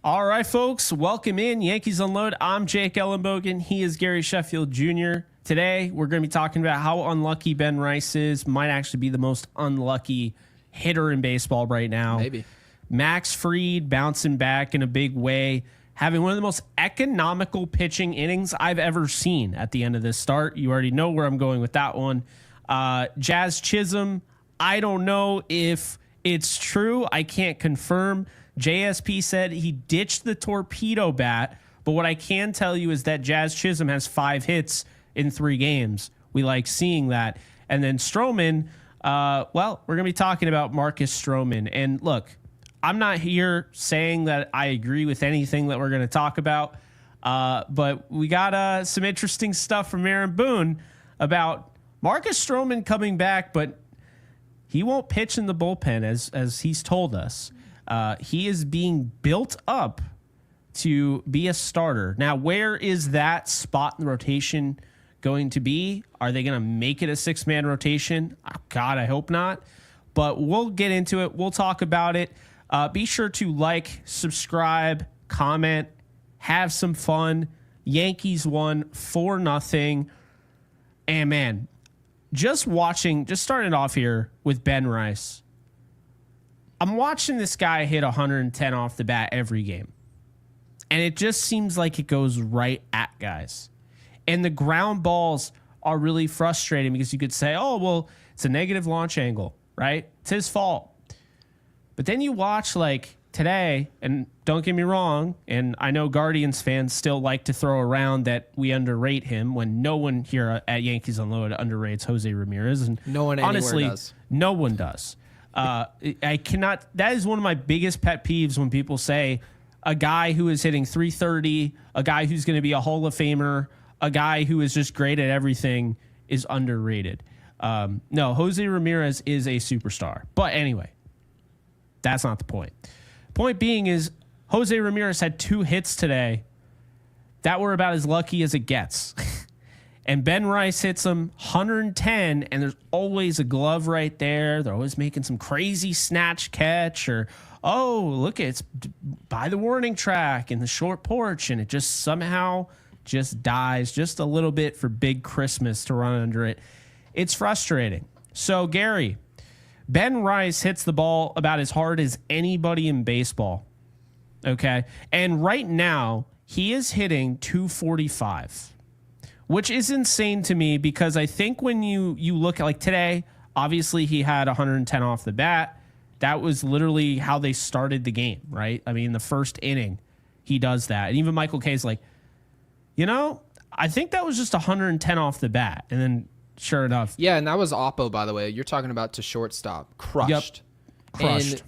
All right, folks, welcome in Yankees Unload. I'm Jake Ellenbogen. He is Gary Sheffield Jr. Today, we're going to be talking about how unlucky Ben Rice is. Might actually be the most unlucky hitter in baseball right now. Maybe. Max Fried bouncing back in a big way, having one of the most economical pitching innings I've ever seen at the end of this start. You already know where I'm going with that one. Jazz Chisholm, I don't know if it's true. I can't confirm. JSP said he ditched the torpedo bat, but what I can tell you is that Jazz Chisholm has 5 hits in 3 games. We like seeing that. And then Strowman, we're going to be talking about Marcus Strowman. And look, I'm not here saying that I agree with anything that we're going to talk about, but we got some interesting stuff from Aaron Boone about Marcus Strowman coming back, but he won't pitch in the bullpen as he's told us. He is being built up to be a starter. Now, where is that spot in the rotation going to be? Are they going to make it a 6-man rotation? Oh, God, I hope not. But we'll get into it. We'll talk about it. Be sure to like, subscribe, comment, have some fun. Yankees won 4-0. And, man, just starting off here with Ben Rice. I'm watching this guy hit 110 off the bat every game. And it just seems like it goes right at guys. And the ground balls are really frustrating because you could say, oh, well, it's a negative launch angle, right? It's his fault. But then you watch like today, and don't get me wrong, and I know Guardians fans still like to throw around that we underrate him when no one here at Yankees Unload underrates Jose Ramirez. And no one honestly does. No one does. I cannot. That is one of my biggest pet peeves when people say a guy who is hitting 330, a guy who's going to be a Hall of Famer, a guy who is just great at everything is underrated. No, Jose Ramirez is a superstar. But anyway, that's not the point. Point being is Jose Ramirez had 2 hits today that were about as lucky as it gets. And Ben Rice hits him 110, and there's always a glove right there. They're always making some crazy snatch catch or, oh, look, it's by the warning track in the short porch, and it just somehow just dies just a little bit for Big Christmas to run under it. It's frustrating. So, Gary, Ben Rice hits the ball about as hard as anybody in baseball, okay? And right now, he is hitting 245. Which is insane to me because I think when you look at like today, obviously he had 110 off the bat. That was literally how they started the game, right? I mean, the first inning, he does that. And even Michael K's like, I think that was just 110 off the bat. And then sure enough. Yeah, and that was Oppo, by the way. You're talking about to shortstop. Crushed. Yep. Crushed. And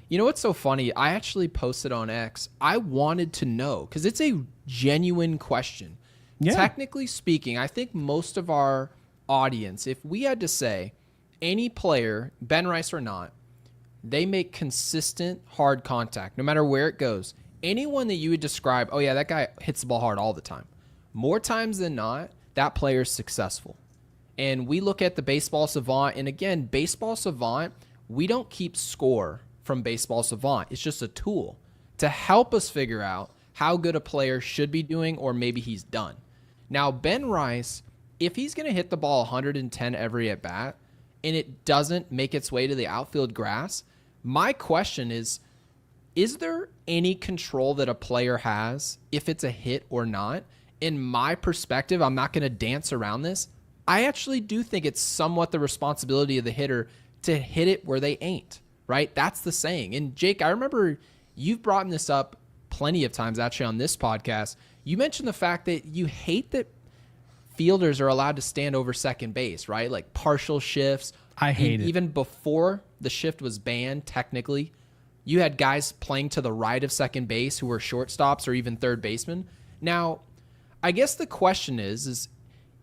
you know what's so funny? I actually posted on X. I wanted to know because it's a genuine question. Yeah. Technically speaking, I think most of our audience, if we had to say any player, Ben Rice or not, they make consistent hard contact no matter where it goes. Anyone that you would describe, oh yeah, that guy hits the ball hard all the time. More times than not, that player is successful. And we look at the Baseball Savant, and again, Baseball Savant, we don't keep score from Baseball Savant. It's just a tool to help us figure out how good a player should be doing or maybe he's done. Now, Ben Rice, if he's going to hit the ball 110 every at bat and it doesn't make its way to the outfield grass, my question is there any control that a player has if it's a hit or not? In my perspective, I'm not going to dance around this. I actually do think it's somewhat the responsibility of the hitter to hit it where they ain't, right? That's the saying. And Jake, I remember you've brought this up plenty of times actually on this podcast. You mentioned the fact that you hate that fielders are allowed to stand over second base, right? Like partial shifts. I hate it. Even before the shift was banned, technically, you had guys playing to the right of second base who were shortstops or even third basemen. Now, I guess the question is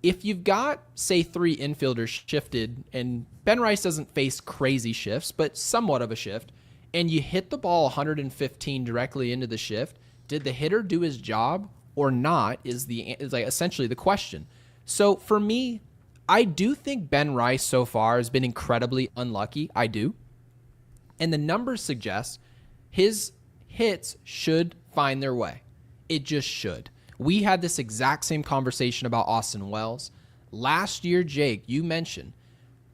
if you've got, say, 3 infielders shifted, and Ben Rice doesn't face crazy shifts, but somewhat of a shift, and you hit the ball 115 directly into the shift, did the hitter do his job or not is like essentially the question. So for me, I do think Ben Rice so far has been incredibly unlucky. I do. And the numbers suggest his hits should find their way. It just should. We had this exact same conversation about Austin Wells. Last year, Jake, you mentioned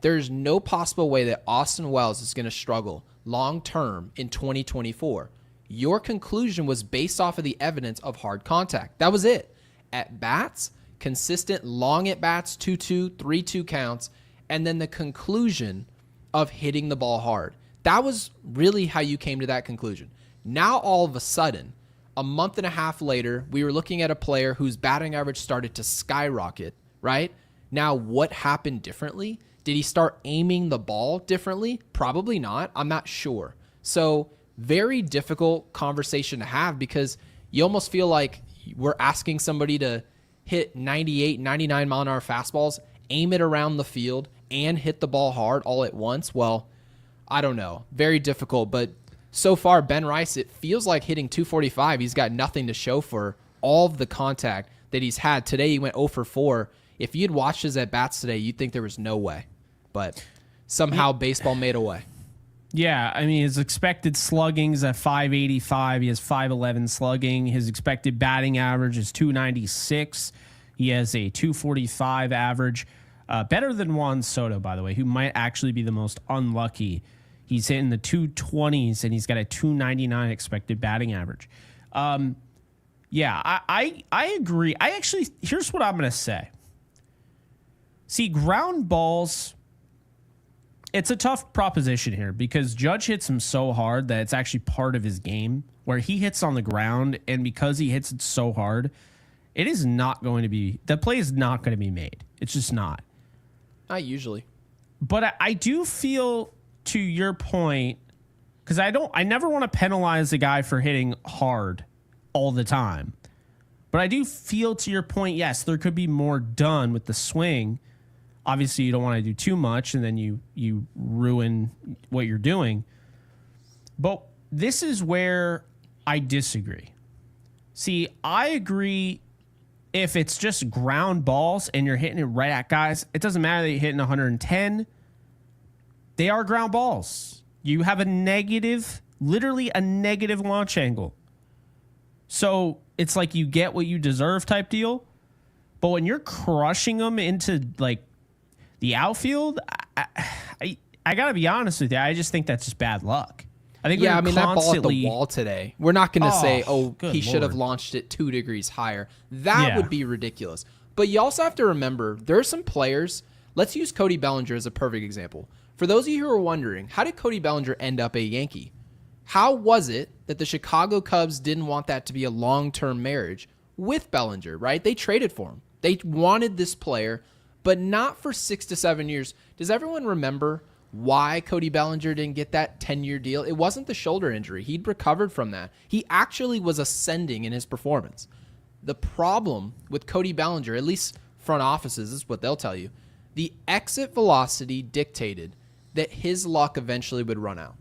there's no possible way that Austin Wells is going to struggle long-term in 2024. Your conclusion was based off of the evidence of hard contact. That was it. At bats, consistent long at bats, 2-2, 3-2 counts, and then the conclusion of hitting the ball hard. That was really how you came to that conclusion. Now, all of a sudden, a month and a half later, we were looking at a player whose batting average started to skyrocket, right? Now, what happened differently? Did he start aiming the ball differently? Probably not. I'm not sure. So, very difficult conversation to have because you almost feel like we're asking somebody to hit 98, 99 mile an hour fastballs, aim it around the field, and hit the ball hard all at once. Well, I don't know. Very difficult. But so far, Ben Rice, it feels like hitting 245. He's got nothing to show for all of the contact that he's had. Today, he went 0 for 4. If you'd watched his at-bats today, you'd think there was no way. But somehow baseball made a way. Yeah, I mean, his expected slugging is at 585. He has 511 slugging. His expected batting average is 296. He has a 245 average. Better than Juan Soto, by the way, who might actually be the most unlucky. He's hitting the 220s, and he's got a 299 expected batting average. Yeah, I agree. Here's what I'm going to say. See, ground balls, it's a tough proposition here because Judge hits him so hard that it's actually part of his game where he hits on the ground, and because he hits it so hard, it is not going to be, the play is not going to be made. It's just not. Not usually. But I do feel, to your point, because I never want to penalize the guy for hitting hard all the time. But I do feel, to your point, yes, there could be more done with the swing. Obviously, you don't want to do too much, and then you ruin what you're doing. But this is where I disagree. See, I agree if it's just ground balls and you're hitting it right at guys, it doesn't matter that you're hitting 110. They are ground balls. You have literally a negative launch angle. So it's like you get what you deserve type deal. But when you're crushing them into like the outfield, I got to be honest with you. I just think that's just bad luck. I think that ball at the wall today, we're not going to say, he should have Lord. launched it 2 degrees higher. That would be ridiculous. But you also have to remember, there are some players. Let's use Cody Bellinger as a perfect example. For those of you who are wondering, how did Cody Bellinger end up a Yankee? How was it that the Chicago Cubs didn't want that to be a long-term marriage with Bellinger, right? They traded for him. They wanted this player, but not for 6 to 7 years. Does everyone remember why Cody Bellinger didn't get that 10-year deal? It wasn't the shoulder injury. He'd recovered from that. He actually was ascending in his performance. The problem with Cody Bellinger, at least front offices, this is what they'll tell you, the exit velocity dictated that his luck eventually would run out.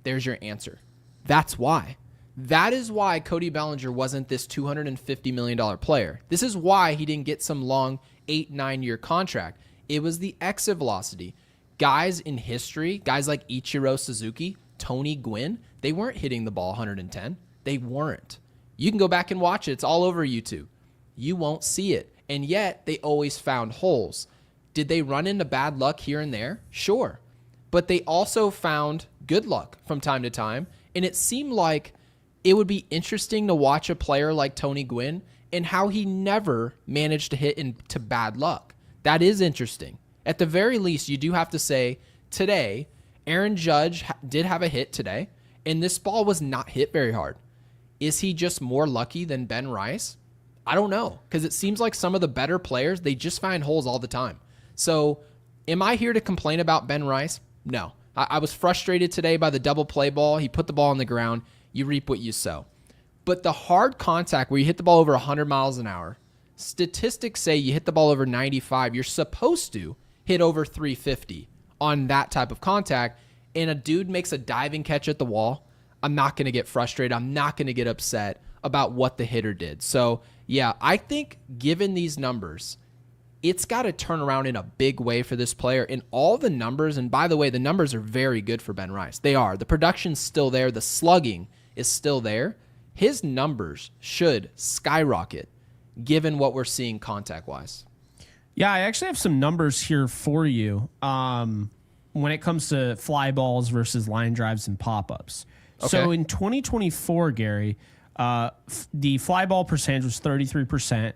There's your answer. That's why. That is why Cody Bellinger wasn't this $250 million player. This is why he didn't get some long 8-9-year contract. It was the exit velocity. Guys in history, guys like Ichiro Suzuki, Tony Gwynn, they weren't hitting the ball 110. They weren't. You can go back and watch it. It's all over YouTube. You won't see it. And yet, they always found holes. Did they run into bad luck here and there? Sure. But they also found good luck from time to time. And it seemed like it would be interesting to watch a player like Tony Gwynn and how he never managed to hit into bad luck. That is interesting. At the very least, you do have to say, today, Aaron Judge did have a hit today, and this ball was not hit very hard. Is he just more lucky than Ben Rice? I don't know, because it seems like some of the better players, they just find holes all the time. So, am I here to complain about Ben Rice? No. I was frustrated today by the double play ball. He put the ball on the ground. You reap what you sow. But the hard contact where you hit the ball over 100 miles an hour, statistics say you hit the ball over 95, you're supposed to hit over 350 on that type of contact, and a dude makes a diving catch at the wall, I'm not going to get frustrated. I'm not going to get upset about what the hitter did. So, yeah, I think given these numbers, it's got to turn around in a big way for this player. And all the numbers, and by the way, the numbers are very good for Ben Rice. They are. The production's still there. The slugging is still there. his numbers should skyrocket given what we're seeing contact-wise. Yeah, I actually have some numbers here for you when it comes to fly balls versus line drives and pop-ups. Okay. So in 2024, Gary, the fly ball percentage was 33%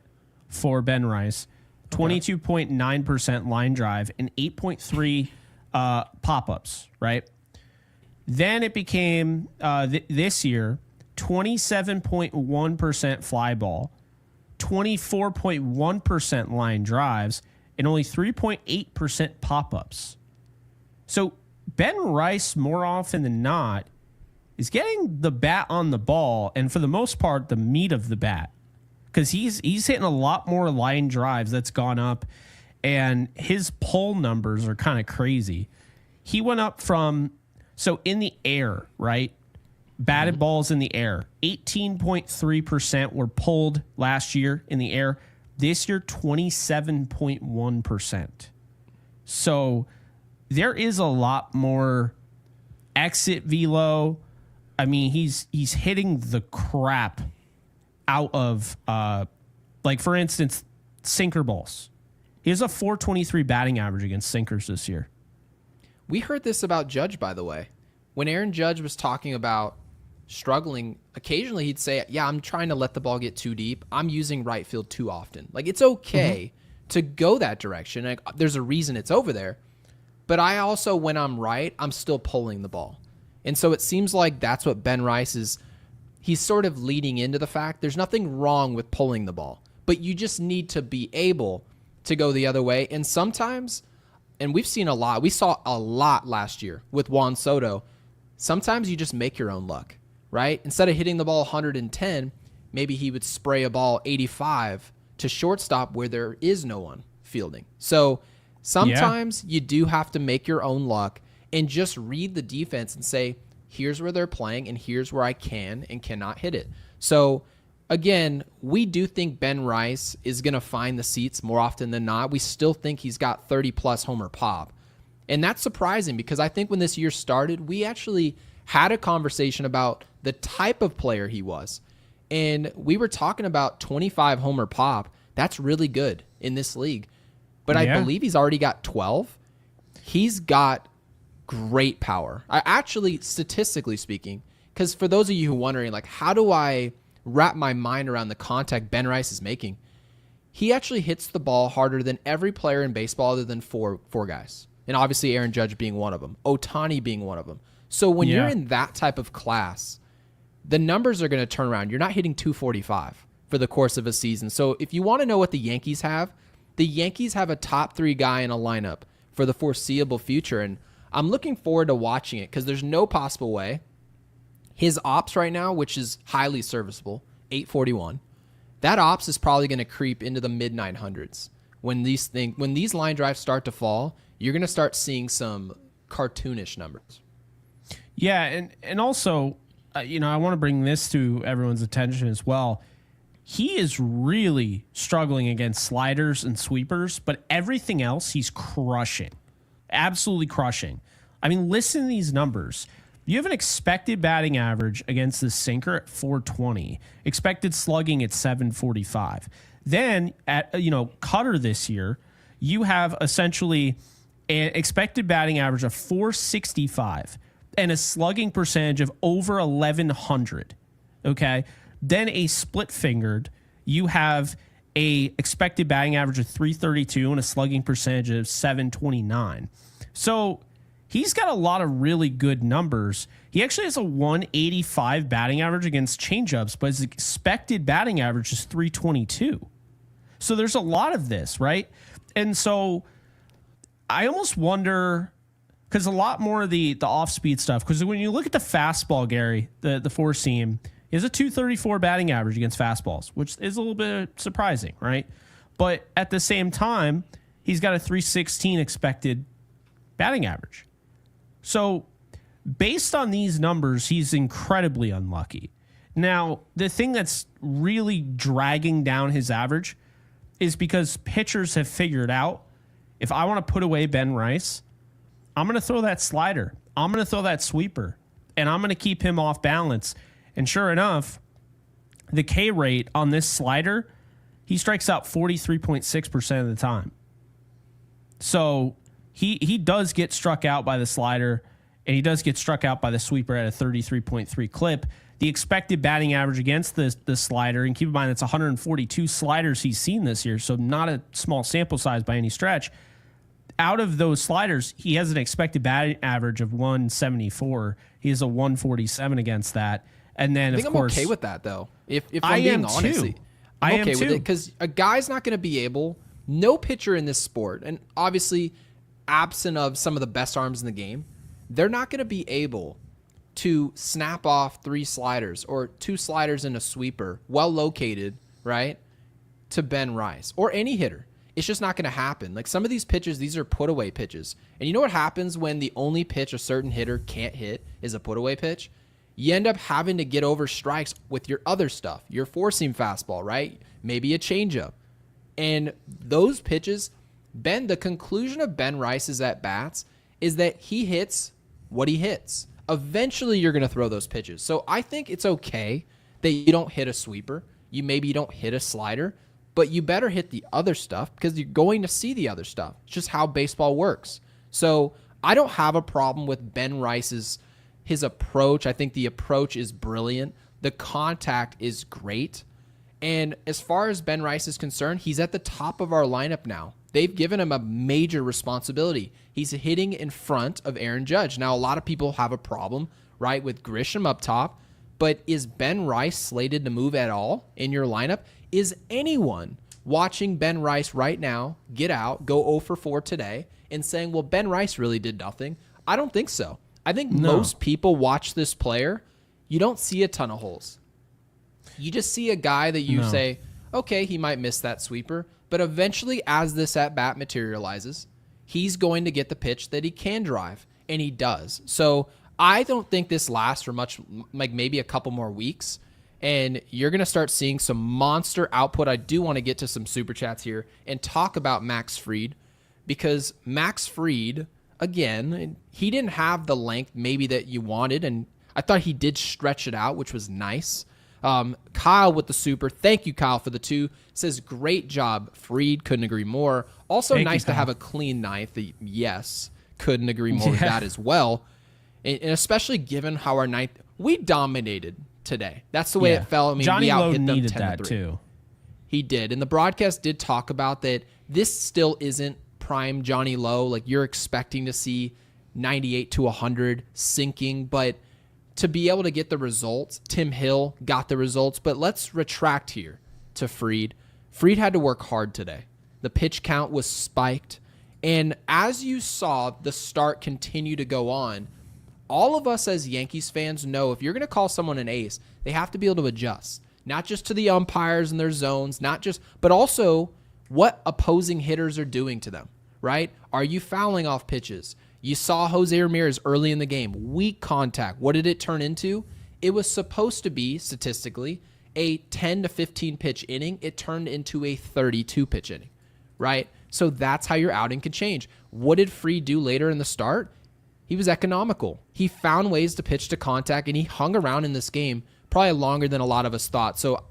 for Ben Rice, 22.9% line drive, and 8.3 pop-ups, right? Then it became, this year, 27.1% fly ball, 24.1% line drives, and only 3.8% pop-ups. So Ben Rice, more often than not, is getting the bat on the ball, and for the most part, the meat of the bat, because he's hitting a lot more line drives. That's gone up, and his pull numbers are kind of crazy. He went up from, so in the air, right? Batted balls in the air, 18.3% were pulled last year in the air. This year, 27.1%. So there is a lot more exit velo. I mean, he's hitting the crap out of, like, for instance, sinker balls. He has a 423 batting average against sinkers this year. We heard this about Judge, by the way. When Aaron Judge was talking about struggling, occasionally he'd say, yeah, I'm trying to let the ball get too deep. I'm using right field too often. Like, it's okay to go that direction. Like, there's a reason it's over there. But I also, when I'm right, I'm still pulling the ball. And so it seems like that's what Ben Rice is. He's sort of leading into the fact there's nothing wrong with pulling the ball, but you just need to be able to go the other way. And sometimes, and we saw a lot last year with Juan Soto, sometimes you just make your own luck, right? Instead of hitting the ball 110, maybe he would spray a ball 85 to shortstop where there is no one fielding. So sometimes you do have to make your own luck and just read the defense and say, here's where they're playing and here's where I can and cannot hit it. So again, we do think Ben Rice is going to find the seats more often than not. We still think he's got 30-plus homer pop. And that's surprising because I think when this year started, we actually had a conversation about the type of player he was. And we were talking about 25 homer pop. That's really good in this league. But I believe he's already got 12. He's got great power. I actually, statistically speaking, because for those of you who are wondering, like, how do I wrap my mind around the contact Ben Rice is making? He actually hits the ball harder than every player in baseball other than four guys. And obviously Aaron Judge being one of them, Ohtani being one of them. So when you're in that type of class, the numbers are going to turn around. You're not hitting 245 for the course of a season. So if you want to know what the Yankees have a top 3 guy in a lineup for the foreseeable future. And I'm looking forward to watching it because there's no possible way. His ops right now, which is highly serviceable, 841, that ops is probably going to creep into the mid 900s. When these line drives start to fall, you're going to start seeing some cartoonish numbers. Yeah, and also, I want to bring this to everyone's attention as well. He is really struggling against sliders and sweepers, but everything else he's crushing. Absolutely crushing. I mean, listen to these numbers. You have an expected batting average against the sinker at 420, expected slugging at 745. Then at cutter this year, you have essentially an expected batting average of 465 and a slugging percentage of over 1100. Okay. Then a split fingered, you have a expected batting average of 332 and a slugging percentage of 729. So he's got a lot of really good numbers. He actually has a 185 batting average against changeups, but his expected batting average is 322. So there's a lot of this, right? And so I almost wonder, because a lot more of the off-speed stuff, because when you look at the fastball, Gary, the four-seam, he has a 234 batting average against fastballs, which is a little bit surprising, right? But at the same time, he's got a 316 expected batting average. So based on these numbers, he's incredibly unlucky. Now, the thing that's really dragging down his average is because pitchers have figured out, if I want to put away Ben Rice, I'm going to throw that slider. I'm going to throw that sweeper, and I'm going to keep him off balance. And sure enough, the K rate on this slider, he strikes out 43.6% of the time. So he does get struck out by the slider, and he does get struck out by the sweeper at a 33.3 clip. The expected batting average against the slider, and keep in mind it's 142 sliders he's seen this year, so not a small sample size by any stretch. Out of those sliders, he has an expected batting average of 174. He has a 147 against that. And then, I think of course, I'm okay with that, though. If I'm being honest, I'm okay with it because a guy's not going to be able. No pitcher in this sport, and obviously, absent of some of the best arms in the game, they're not going to be able to snap off 3 sliders or 2 sliders and a sweeper, well located, right, to Ben Rice or any hitter. It's just not going to happen. Like some of these pitches, these are put away pitches. And you know what happens when the only pitch a certain hitter can't hit is a put away pitch? You end up having to get over strikes with your other stuff, your four-seam fastball, right? Maybe a changeup. And those pitches, the conclusion of Ben Rice's at-bats is that he hits what he hits. Eventually, you're going to throw those pitches. So I think it's okay that you don't hit a sweeper. Maybe you don't hit a slider, but you better hit the other stuff because you're going to see the other stuff. It's just how baseball works. So I don't have a problem with Ben Rice's his approach. I think the approach is brilliant. The contact is great. And as far as Ben Rice is concerned, he's at the top of our lineup now. They've given him a major responsibility. He's hitting in front of Aaron Judge. Now, a lot of people have a problem, right, with Grisham up top. But is Ben Rice slated to move at all in your lineup? Is anyone watching Ben Rice right now get out, go 0 for 4 today, and saying, well, Ben Rice really did nothing? I don't think so. I think most people watch this player. You don't see a ton of holes. You just see a guy that you say, okay, he might miss that sweeper. But eventually, as this at-bat materializes, he's going to get the pitch that he can drive, and he does. So I don't think this lasts for much, like maybe a couple more weeks, and you're going to start seeing some monster output. I do want to get to some Super Chats here and talk about Max Fried, because Max Fried, again, he didn't have the length maybe that you wanted, and I thought he did stretch it out, which was nice. Kyle with the super. Thank you, Kyle, for the 2. Says, great job, Fried. Couldn't agree more. Also nice to have a clean ninth. Yes, couldn't agree more with that as well. And especially given how our ninth, we dominated today. That's the way it felt. I mean, Johnny we Lowe out-hit them needed 10-3. that too. He did. And the broadcast did talk about that. This still isn't prime Johnny Lowe. Like, you're expecting to see 98 to 100 sinking, but to be able to get the results, Tim Hill got the results. But let's retract here to Fried. Fried had to work hard today. The pitch count was spiked. And as you saw the start continue to go on, all of us as Yankees fans know if you're going to call someone an ace, they have to be able to adjust. Not just to the umpires and their zones, but also what opposing hitters are doing to them, right? Are you fouling off pitches? You saw Jose Ramirez early in the game. Weak contact. What did it turn into? It was supposed to be, statistically, a 10 to 15 pitch inning. It turned into a 32 pitch inning, right? So that's how your outing can change. What did Fried do later in the start? He was economical. He found ways to pitch to contact, and he hung around in this game probably longer than a lot of us thought. So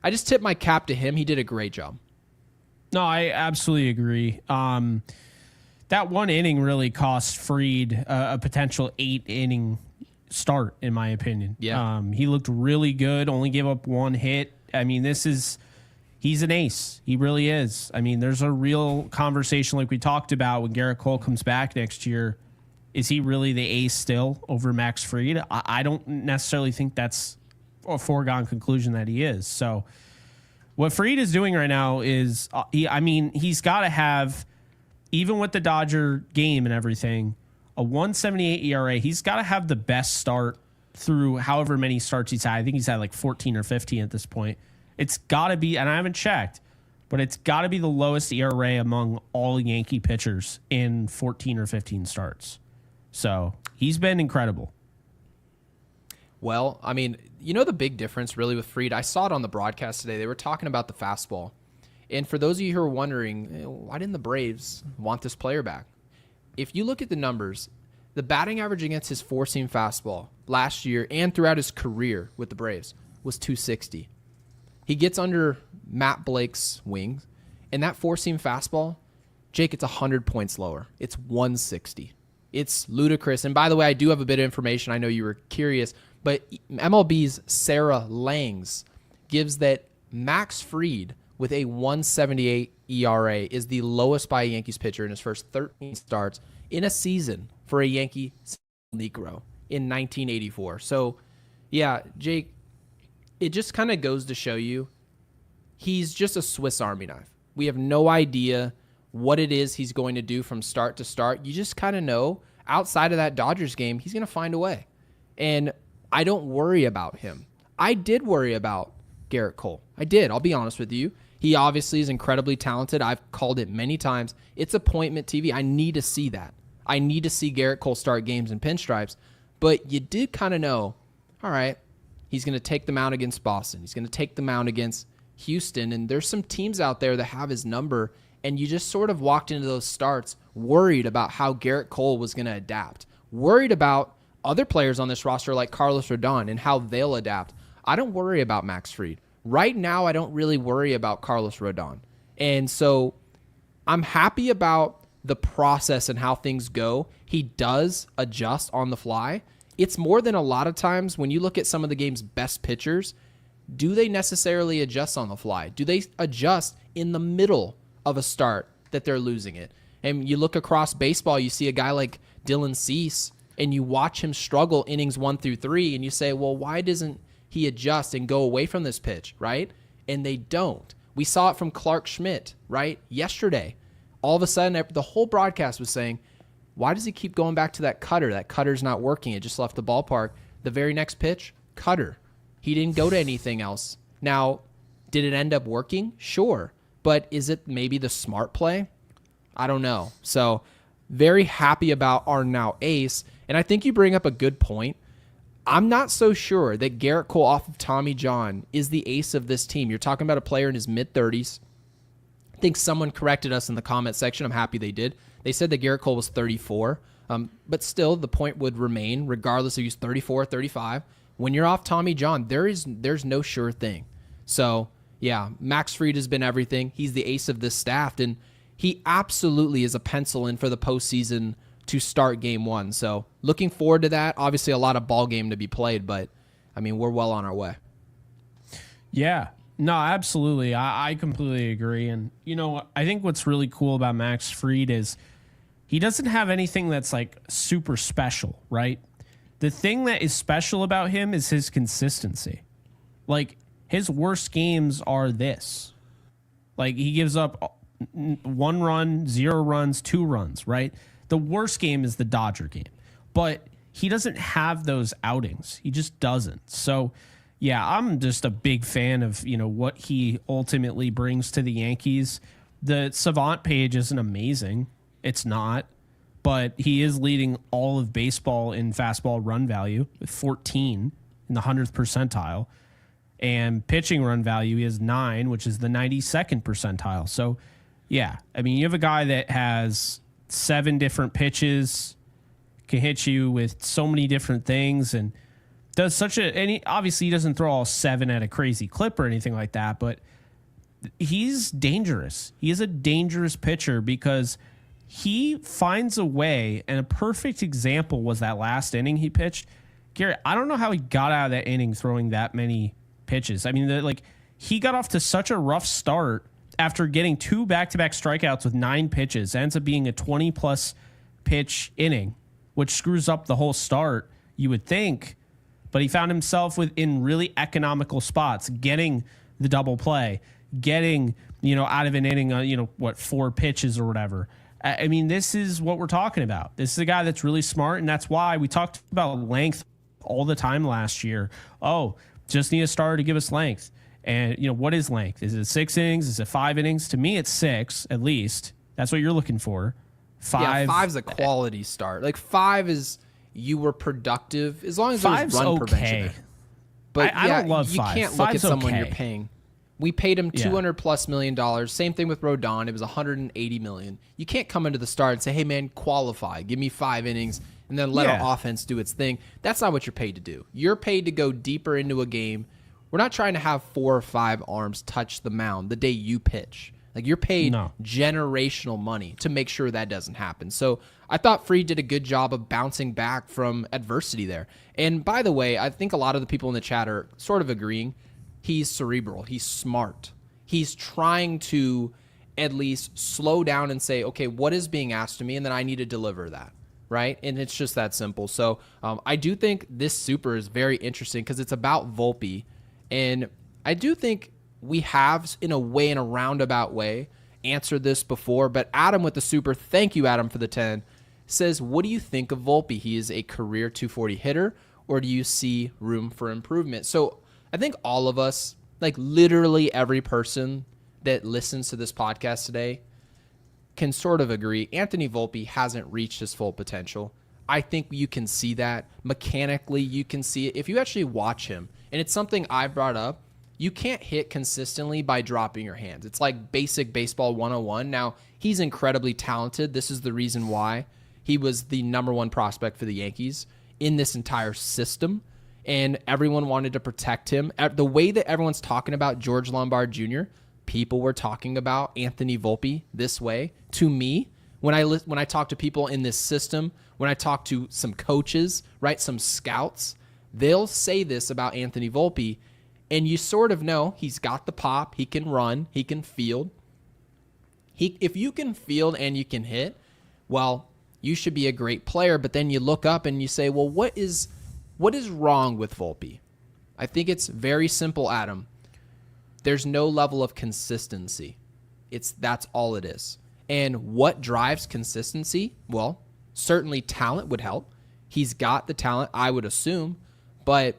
I just tip my cap to him. He did a great job. No, I absolutely agree. That one inning really cost Fried a potential 8-inning start, in my opinion. Yeah. He looked really good, only gave up 1 hit. I mean, he's an ace. He really is. I mean, there's a real conversation like we talked about when Garrett Cole comes back next year. Is he really the ace still over Max Fried? I don't necessarily think that's a foregone conclusion that he is. So what Fried is doing right now is, he's got to have, even with the Dodger game and everything, a 1.78 ERA. He's got to have the best start through however many starts he's had. I think he's had like 14 or 15 at this point. It's got to be, and I haven't checked, but it's got to be the lowest ERA among all Yankee pitchers in 14 or 15 starts. So he's been incredible. Well, I mean, you know the big difference really with Fried? I saw it on the broadcast today. They were talking about the fastball. And for those of you who are wondering, why didn't the Braves want this player back? If you look at the numbers, the batting average against his four-seam fastball last year and throughout his career with the Braves was 260. He gets under Matt Blake's wing, and that four-seam fastball, Jake, it's 100 points lower. It's 160. It's ludicrous. And by the way, I do have a bit of information. I know you were curious, but MLB's Sarah Langs gives that Max Fried with a 178 ERA is the lowest by a Yankees pitcher in his first 13 starts in a season for a Yankee Negro in 1984. So, yeah, Jake, it just kind of goes to show you he's just a Swiss Army knife. We have no idea what it is he's going to do from start to start. You just kind of know outside of that Dodgers game, he's going to find a way. And I don't worry about him. I did worry about Garrett Cole. I did. I'll be honest with you. He obviously is incredibly talented. I've called it many times. It's appointment TV. I need to see that. I need to see Garrett Cole start games in pinstripes. But you did kind of know, all right, he's going to take the mound against Boston. He's going to take the mound against Houston. And there's some teams out there that have his number. And you just sort of walked into those starts worried about how Garrett Cole was going to adapt. Worried about other players on this roster like Carlos Rodon and how they'll adapt. I don't worry about Max Fried. Right now, I don't really worry about Carlos Rodon. And so I'm happy about the process and how things go. He does adjust on the fly. It's more than a lot of times when you look at some of the game's best pitchers, do they necessarily adjust on the fly? Do they adjust in the middle of a start that they're losing it? And you look across baseball, you see a guy like Dylan Cease, and you watch him struggle innings 1 through 3, and you say, well, why doesn't he adjust and go away from this pitch, right? And they don't. We saw it from Clark Schmidt, right? Yesterday, all of a sudden, the whole broadcast was saying, why does he keep going back to that cutter? That cutter's not working. It just left the ballpark. The very next pitch, cutter. He didn't go to anything else. Now, did it end up working? Sure. But is it maybe the smart play? I don't know. So very happy about our now ace. And I think you bring up a good point. I'm not so sure that Garrett Cole off of Tommy John is the ace of this team. You're talking about a player in his mid-30s. I think someone corrected us in the comment section. I'm happy they did. They said that Garrett Cole was 34. But still, the point would remain, regardless if he's 34 or 35. When you're off Tommy John, there's no sure thing. So, yeah, Max Fried has been everything. He's the ace of this staff, and he absolutely is a pencil in for the postseason to start game 1. So looking forward to that. Obviously a lot of ball game to be played, but I mean, we're well on our way. Yeah, no, absolutely. I completely agree. And you know, I think what's really cool about Max Fried is he doesn't have anything that's like super special, right? The thing that is special about him is his consistency. Like his worst games are this. Like he gives up 1 run, 0 runs, 2 runs, right? The worst game is the Dodger game, but he doesn't have those outings. He just doesn't. So, yeah, I'm just a big fan of, you know, what he ultimately brings to the Yankees. The Savant page isn't amazing. It's not, but he is leading all of baseball in fastball run value with 14 in the 100th percentile, and pitching run value is 9, which is the 92nd percentile. So, yeah, I mean, you have a guy that has 7 different pitches, can hit you with so many different things, and does such a, and obviously he doesn't throw all 7 at a crazy clip or anything like that, but he's dangerous. He is a dangerous pitcher because he finds a way, and a perfect example was that last inning he pitched. Garrett, I don't know how he got out of that inning throwing that many pitches. I mean, like he got off to such a rough start after getting 2 back-to-back strikeouts with 9 pitches. Ends up being a 20-plus pitch inning, which screws up the whole start, you would think. But he found himself in really economical spots, getting the double play, getting, you know, out of an inning, 4 pitches or whatever. I mean, this is what we're talking about. This is a guy that's really smart, and that's why we talked about length all the time last year. Oh, just need a starter to give us length. And, you know, what is length? Is it 6 innings? Is it 5 innings? To me, it's 6, at least. That's what you're looking for. 5. Yeah, 5's a quality start. Like 5 is you were productive as long as there's run okay. prevention. But I don't love 5. You can't look at someone okay. you're paying. We paid him $200+ million. Same thing with Rodon. It was $180 million. You can't come into the start and say, hey, man, qualify. Give me 5 innings and then let our offense do its thing. That's not what you're paid to do. You're paid to go deeper into a game, we're not trying to have 4 or 5 arms touch the mound the day you pitch. Like, you're paid generational money to make sure that doesn't happen. So I thought Fried did a good job of bouncing back from adversity there. And by the way, I think a lot of the people in the chat are sort of agreeing. He's cerebral. He's smart. He's trying to at least slow down and say, okay, what is being asked of me? And then I need to deliver that, right? And it's just that simple. So I do think this super is very interesting because it's about Volpe. And I do think we have, in a way, in a roundabout way, answered this before. But Adam with the super, thank you, Adam, for the 10, says, what do you think of Volpe? He is a career 240 hitter, or do you see room for improvement? So I think all of us, like literally every person that listens to this podcast today, can sort of agree Anthony Volpe hasn't reached his full potential. I think you can see that. Mechanically, you can see it. If you actually watch him, and it's something I brought up, you can't hit consistently by dropping your hands. It's like basic baseball 101. Now, he's incredibly talented. This is the reason why he was the number 1 prospect for the Yankees in this entire system, and everyone wanted to protect him. The way that everyone's talking about George Lombard Jr., people were talking about Anthony Volpe this way. To me, when I talk to people in this system, when I talk to some coaches, right, some scouts, they'll say this about Anthony Volpe, and you sort of know he's got the pop, he can run, he can field. If you can field and you can hit, well, you should be a great player. But then you look up and you say, well, what is wrong with Volpe? I think it's very simple, Adam. There's no level of consistency. That's all it is. And what drives consistency? Well, certainly talent would help. He's got the talent, I would assume, but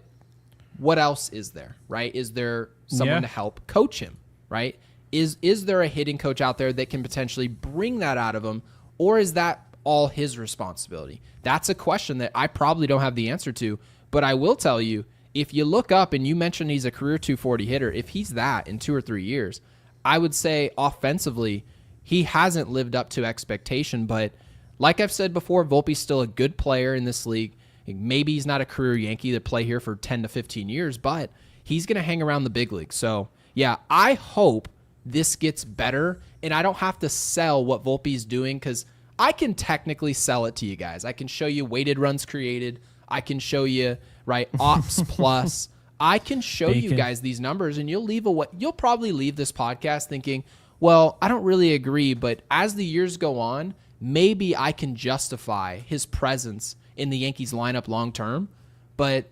what else is there, right? Is there someone to help coach him, right? Is there a hitting coach out there that can potentially bring that out of him, or is that all his responsibility? That's a question that I probably don't have the answer to, but I will tell you, if you look up and you mention he's a career 240 hitter, if he's that in 2 or 3 years, I would say offensively, he hasn't lived up to expectation. But like I've said before, Volpe's still a good player in this league. Maybe he's not a career Yankee to play here for 10 to 15 years, but he's going to hang around the big league. So, yeah, I hope this gets better, and I don't have to sell what Volpe's doing, because I can technically sell it to you guys. I can show you weighted runs created. I can show you, right, ops plus. I can show you guys these numbers, and you'll probably leave this podcast thinking, well, I don't really agree, but as the years go on, maybe I can justify his presence in the Yankees lineup long term, but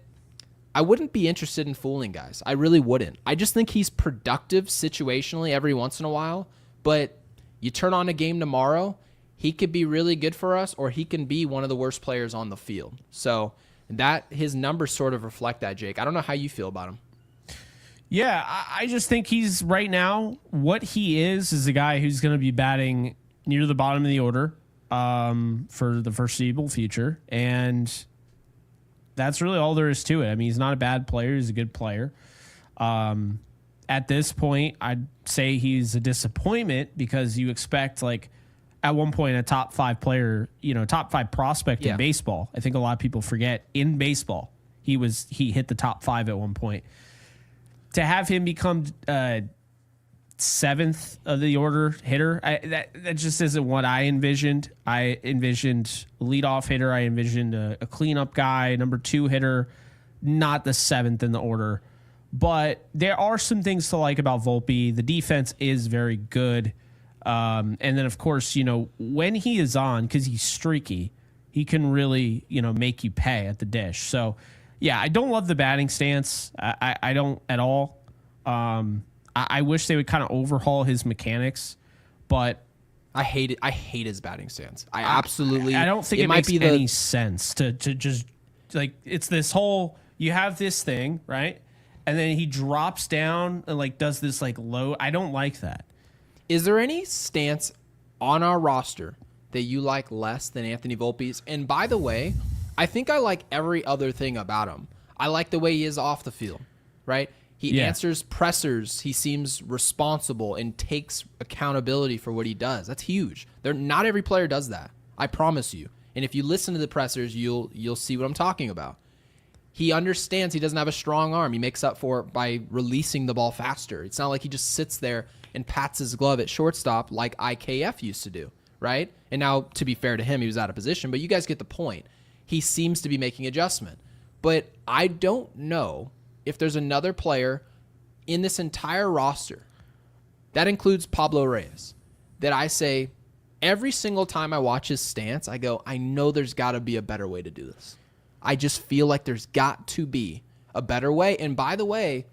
I wouldn't be interested in fooling guys. I really wouldn't. I just think he's productive situationally every once in a while, but you turn on a game tomorrow, he could be really good for us, or he can be one of the worst players on the field. So that his numbers sort of reflect that, Jake. I don't know how you feel about him. Yeah, I just think he's right now, what he is a guy who's going to be batting near the bottom of the order for the foreseeable future. And that's really all there is to it. I mean, he's not a bad player. He's a good player. At this point, I'd say he's a disappointment, because you expect, like, at one point, a top 5 player, top 5 prospect in baseball. I think a lot of people forget, in baseball, he hit the top 5 at one point. To have him become 7th of the order hitter, that just isn't what I envisioned. I envisioned a leadoff hitter. I envisioned a cleanup guy, number 2 hitter, not the 7th in the order. But there are some things to like about Volpe. The defense is very good. And then, of course, when he is on, because he's streaky, he can really, make you pay at the dish. So, yeah, I don't love the batting stance. I don't at all. I wish they would kind of overhaul his mechanics, but I hate it. I hate his batting stance. I don't think it makes any sense to just, like, it's this whole, you have this thing, right? And then he drops down and, like, does this, like, low. I don't like that. Is there any stance on our roster that you like less than Anthony Volpe's? And by the way, I think I like every other thing about him. I like the way he is off the field, right? He answers pressers. He seems responsible and takes accountability for what he does. That's huge. Not every player does that. I promise you. And if you listen to the pressers, you'll see what I'm talking about. He understands he doesn't have a strong arm. He makes up for it by releasing the ball faster. It's not like he just sits there and pats his glove at shortstop like IKF used to do, right? And now, to be fair to him, he was out of position, but you guys get the point. He seems to be making adjustment. But I don't know if there's another player in this entire roster, that includes Pablo Reyes, that I say every single time I watch his stance, I go, I know there's got to be a better way to do this. I just feel like there's got to be a better way. And by the way,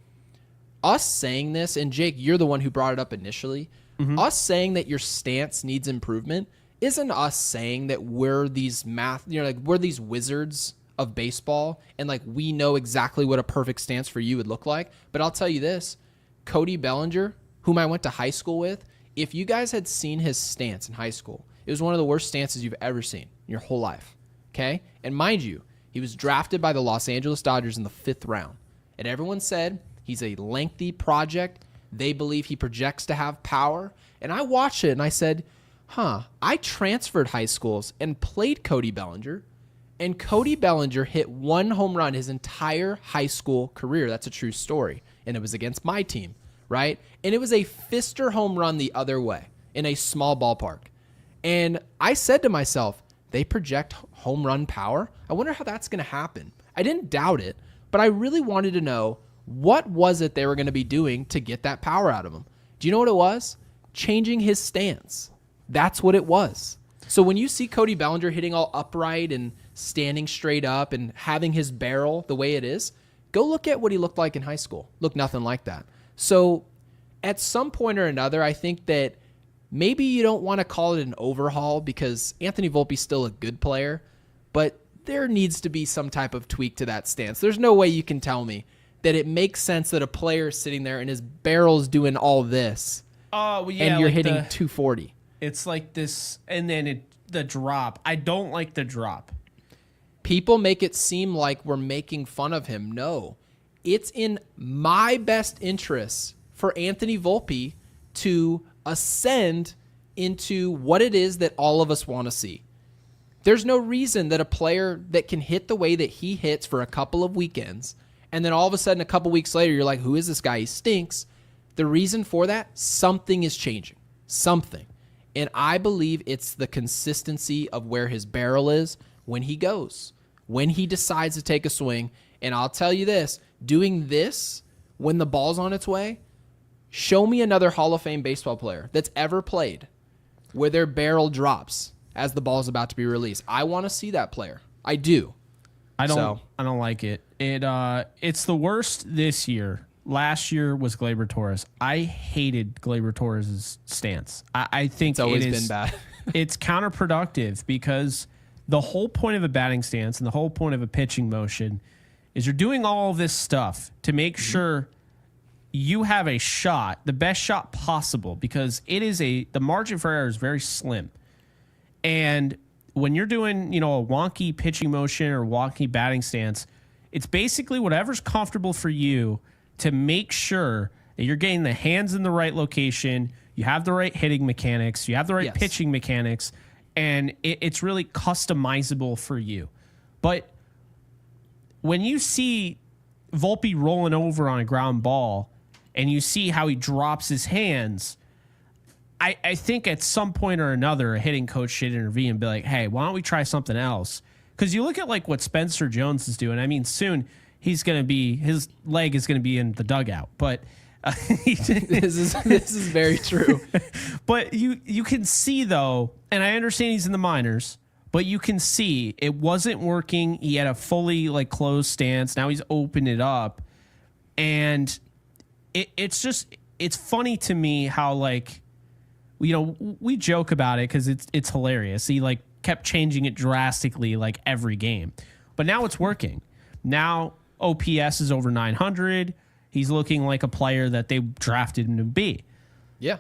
us saying this, and Jake, you're the one who brought it up initially, us saying that your stance needs improvement isn't us saying that we're these we're these wizards of baseball and like we know exactly what a perfect stance for you would look like. But I'll tell you this, Cody Bellinger, whom I went to high school with, if you guys had seen his stance in high school, it was one of the worst stances you've ever seen in your whole life. Okay? And mind you, he was drafted by the Los Angeles Dodgers in the 5th round. And everyone said he's a lengthy project. They believe he projects to have power. And I watched it and I said, I transferred high schools and played Cody Bellinger. And Cody Bellinger hit 1 home run his entire high school career. That's a true story. And it was against my team, right? And it was a fister home run the other way in a small ballpark. And I said to myself, they project home run power. I wonder how that's going to happen. I didn't doubt it, but I really wanted to know what was it they were going to be doing to get that power out of him. Do you know what it was? Changing his stance. That's what it was. So when you see Cody Bellinger hitting all upright and standing straight up and having his barrel the way it is, go look at what he looked like in high school. Looked nothing like that. So at some point or another, I think that maybe you don't want to call it an overhaul because Anthony Volpe's still a good player, but there needs to be some type of tweak to that stance. There's no way you can tell me that it makes sense that a player is sitting there and his barrel's doing all this and you're like hitting 240. It's like this, and then the drop. I don't like the drop. People make it seem like we're making fun of him. No, it's in my best interest for Anthony Volpe to ascend into what it is that all of us want to see. There's no reason that a player that can hit the way that he hits for a couple of weekends, and then all of a sudden a couple weeks later, you're like, who is this guy? He stinks. The reason for that, something is changing. Something. And I believe it's the consistency of where his barrel is when he goes, when he decides to take a swing. And I'll tell you this, doing this when the ball's on its way, show me another Hall of Fame baseball player that's ever played where their barrel drops as the ball's about to be released. I want to see that player. I do. I don't like it. It's the worst this year. Last year was Gleyber Torres. I hated Gleyber Torres' stance. I think it's always been bad. It's counterproductive because the whole point of a batting stance and the whole point of a pitching motion is you're doing all of this stuff to make sure you have a shot, the best shot possible, because the margin for error is very slim. And when you're doing, a wonky pitching motion or wonky batting stance, it's basically whatever's comfortable for you to make sure that you're getting the hands in the right location, you have the right hitting mechanics, you have the right pitching mechanics, and it's really customizable for you. But when you see Volpe rolling over on a ground ball and you see how he drops his hands, I think at some point or another, a hitting coach should intervene and be like, hey, why don't we try something else? Because you look at like what Spencer Jones is doing. I mean, soon his leg is going to be in the dugout, but this is very true. But you can see though, and I understand he's in the minors, but you can see it wasn't working. He had a fully closed stance. Now he's opened it up, and it's funny to me how we joke about it because it's hilarious. He kept changing it drastically every game, but now it's working. Now OPS is over 900. He's looking like a player that they drafted him to be. Yeah.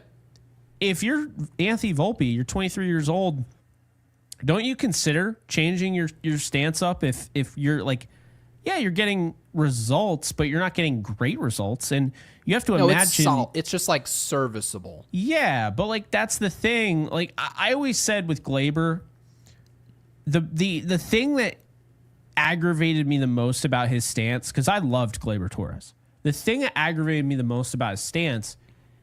If you're Anthony Volpe, you're 23 years old, don't you consider changing your stance up if you're you're getting results, but you're not getting great results, and you have to imagine it's just serviceable. Yeah, but that's the thing. I always said with Gleyber, the thing that aggravated me the most about his stance, because I loved Gleyber Torres. The thing that aggravated me the most about his stance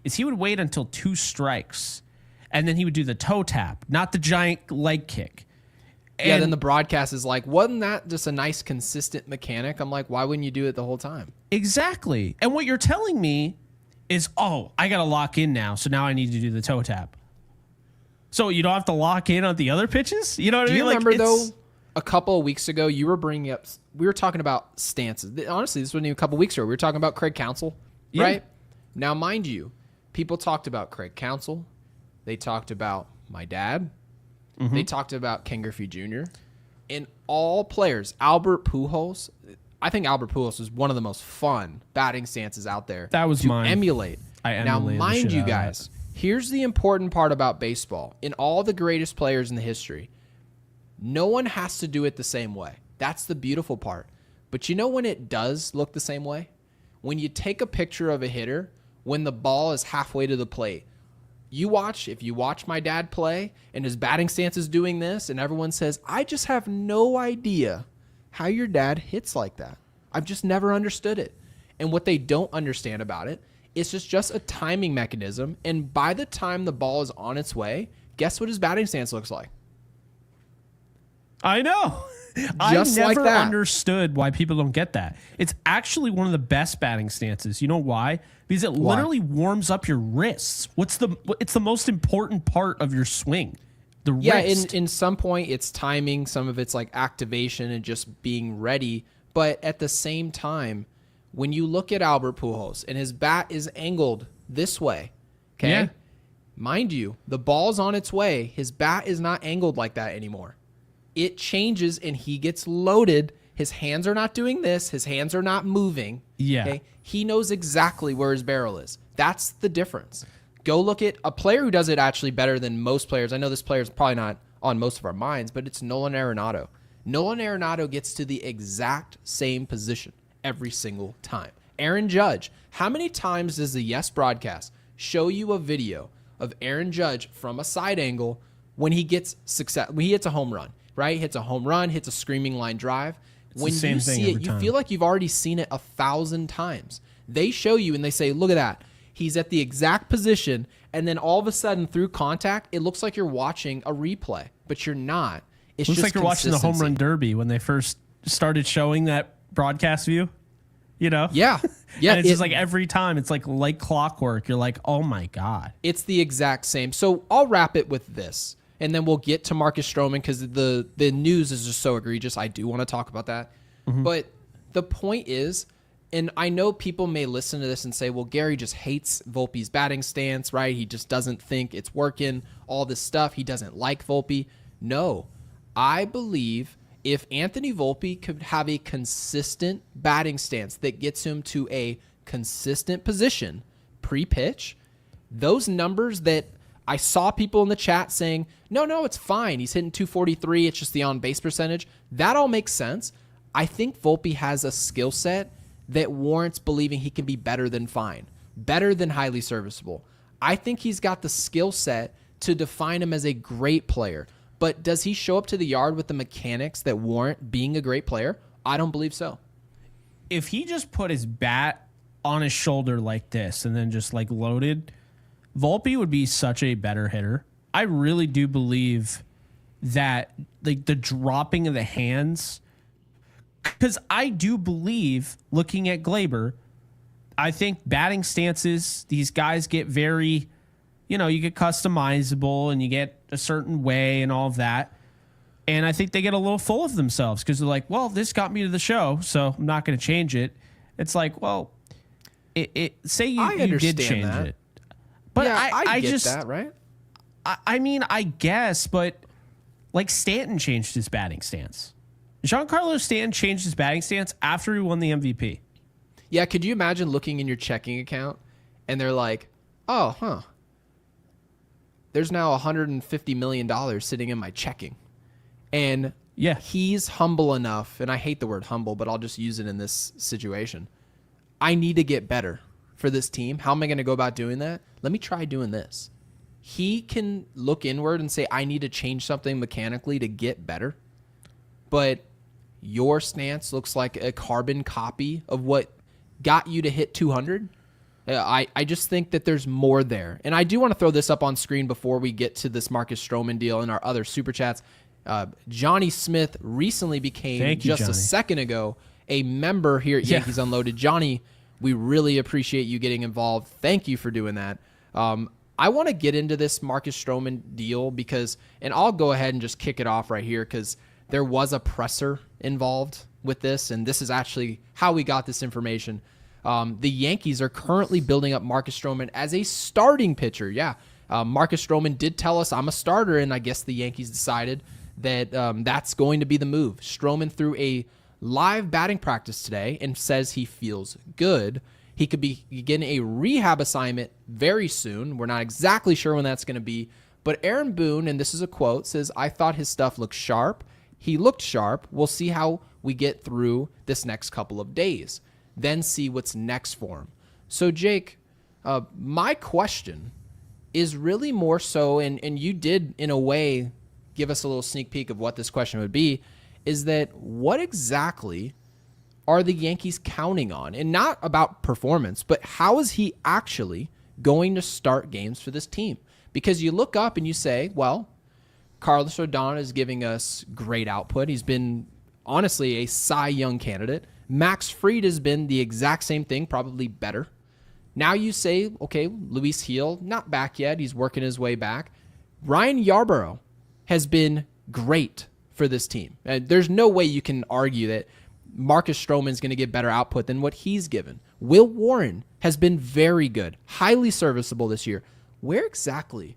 is he would wait until 2 strikes, and then he would do the toe tap, not the giant leg kick. And then the broadcast is like, wasn't that just a nice, consistent mechanic? I'm like, why wouldn't you do it the whole time? Exactly. And what you're telling me is, oh, I got to lock in now, so now I need to do the toe tap. So you don't have to lock in on the other pitches? You know what I mean? Do you remember, though, a couple of weeks ago, you were bringing up, we were talking about stances. Honestly, this wasn't even a couple of weeks ago. We were talking about Craig Counsell, right? Now, mind you, people talked about Craig Counsell. They talked about my dad. Mm-hmm. They talked about Ken Griffey Jr. And all players, Albert Pujols, I think Albert Pujols is one of the most fun batting stances out there. That was to emulate. Now, mind you guys, here's the important part about baseball. In all the greatest players in the history, no one has to do it the same way. That's the beautiful part. But you know when it does look the same way? When you take a picture of a hitter, when the ball is halfway to the plate, if you watch my dad play and his batting stance is doing this and everyone says, I just have no idea how your dad hits like that. I've just never understood it. And what they don't understand about it is it's just a timing mechanism. And by the time the ball is on its way, guess what his batting stance looks like? I know. Just I never like that. understood why people don't get that. It's actually one of the best batting stances. You know why? Because it literally warms up your wrists. It's the most important part of your swing. The wrist. In some point it's timing, some of it's like activation and just being ready. But at the same time, when you look at Albert Pujols and his bat is angled this way, okay? Yeah. Mind you, the ball's on its way. His bat is not angled like that anymore. It changes and he gets loaded. His hands are not doing this. His hands are not moving. Yeah. Okay? He knows exactly where his barrel is. That's the difference. Go look at a player who does it actually better than most players. I know this player is probably not on most of our minds, but it's Nolan Arenado. Nolan Arenado gets to the exact same position every single time. Aaron Judge, how many times does the Yes broadcast show you a video of Aaron Judge from a side angle when he gets success, when he hits a home run? Right? Hits a home run, hits a screaming line drive. When you see it, you feel like you've already seen it 1,000 times. They show you and they say, look at that. He's at the exact position. And then all of a sudden through contact, it looks like you're watching a replay, but you're not. It looks like you're watching the home run derby when they first started showing that broadcast view, you know? Yeah. Yeah. And it's just like every time it's like clockwork. You're like, oh my God. It's the exact same. So I'll wrap it with this. And then we'll get to Marcus Strowman because the news is just so egregious. I do want to talk about that. Mm-hmm. But the point is, and I know people may listen to this and say, well, Gary just hates Volpe's batting stance, right? He just doesn't think it's working, all this stuff. He doesn't like Volpe. No, I believe if Anthony Volpe could have a consistent batting stance that gets him to a consistent position pre-pitch, those numbers that I saw people in the chat saying, no, it's fine. He's hitting 243. It's just the on-base percentage. That all makes sense. I think Volpe has a skill set that warrants believing he can be better than fine, better than highly serviceable. I think he's got the skill set to define him as a great player. But does he show up to the yard with the mechanics that warrant being a great player? I don't believe so. If he just put his bat on his shoulder like this and then just like loaded, Volpe would be such a better hitter. I really do believe that like the dropping of the hands, because I do believe looking at Gleyber, I think batting stances, these guys get very, you get customizable and you get a certain way and all of that. And I think they get a little full of themselves because they're like, well, this got me to the show, so I'm not going to change it. It's like, well, say you did change it. But yeah, I get just that, right? I mean, I guess, but like Stanton changed his batting stance. Giancarlo Stanton changed his batting stance after he won the MVP. Yeah, could you imagine looking in your checking account and they're like, there's now $150 million sitting in my checking. And yeah, he's humble enough, and I hate the word humble, but I'll just use it in this situation. I need to get better for this team. How am I going to go about doing that? Let me try doing this. He can look inward and say, I need to change something mechanically to get better. But your stance looks like a carbon copy of what got you to hit 200. I just think that there's more there. And I do want to throw this up on screen before we get to this Marcus Strowman deal and our other super chats. Johnny Smith recently became, a second ago, a member here at Yankees Unloaded. Johnny, we really appreciate you getting involved. Thank you for doing that. I want to get into this Marcus Strowman deal because, and I'll go ahead and just kick it off right here because there was a presser involved with this, and this is actually how we got this information. The Yankees are currently building up Marcus Strowman as a starting pitcher. Marcus Strowman did tell us I'm a starter, and I guess the Yankees decided that that's going to be the move. Strowman threw a live batting practice today and says he feels good. He could be getting a rehab assignment very soon. We're not exactly sure when that's going to be, but Aaron Boone, and this is a quote, says, "I thought his stuff looked sharp. He looked sharp. We'll see how we get through this next couple of days, then see what's next for him." So, Jake, my question is really more so, and you did, in a way, give us a little sneak peek of what this question would be, is that what exactly are the Yankees counting on? And not about performance, but how is he actually going to start games for this team? Because you look up and you say, well, Carlos Rodon is giving us great output. He's been, honestly, a Cy Young candidate. Max Fried has been the exact same thing, probably better. Now you say, okay, Luis Gil, not back yet. He's working his way back. Ryan Yarbrough has been great for this team. There's no way you can argue that Marcus Strowman is going to get better output than what he's given. Will Warren has been very good, highly serviceable this year. Where exactly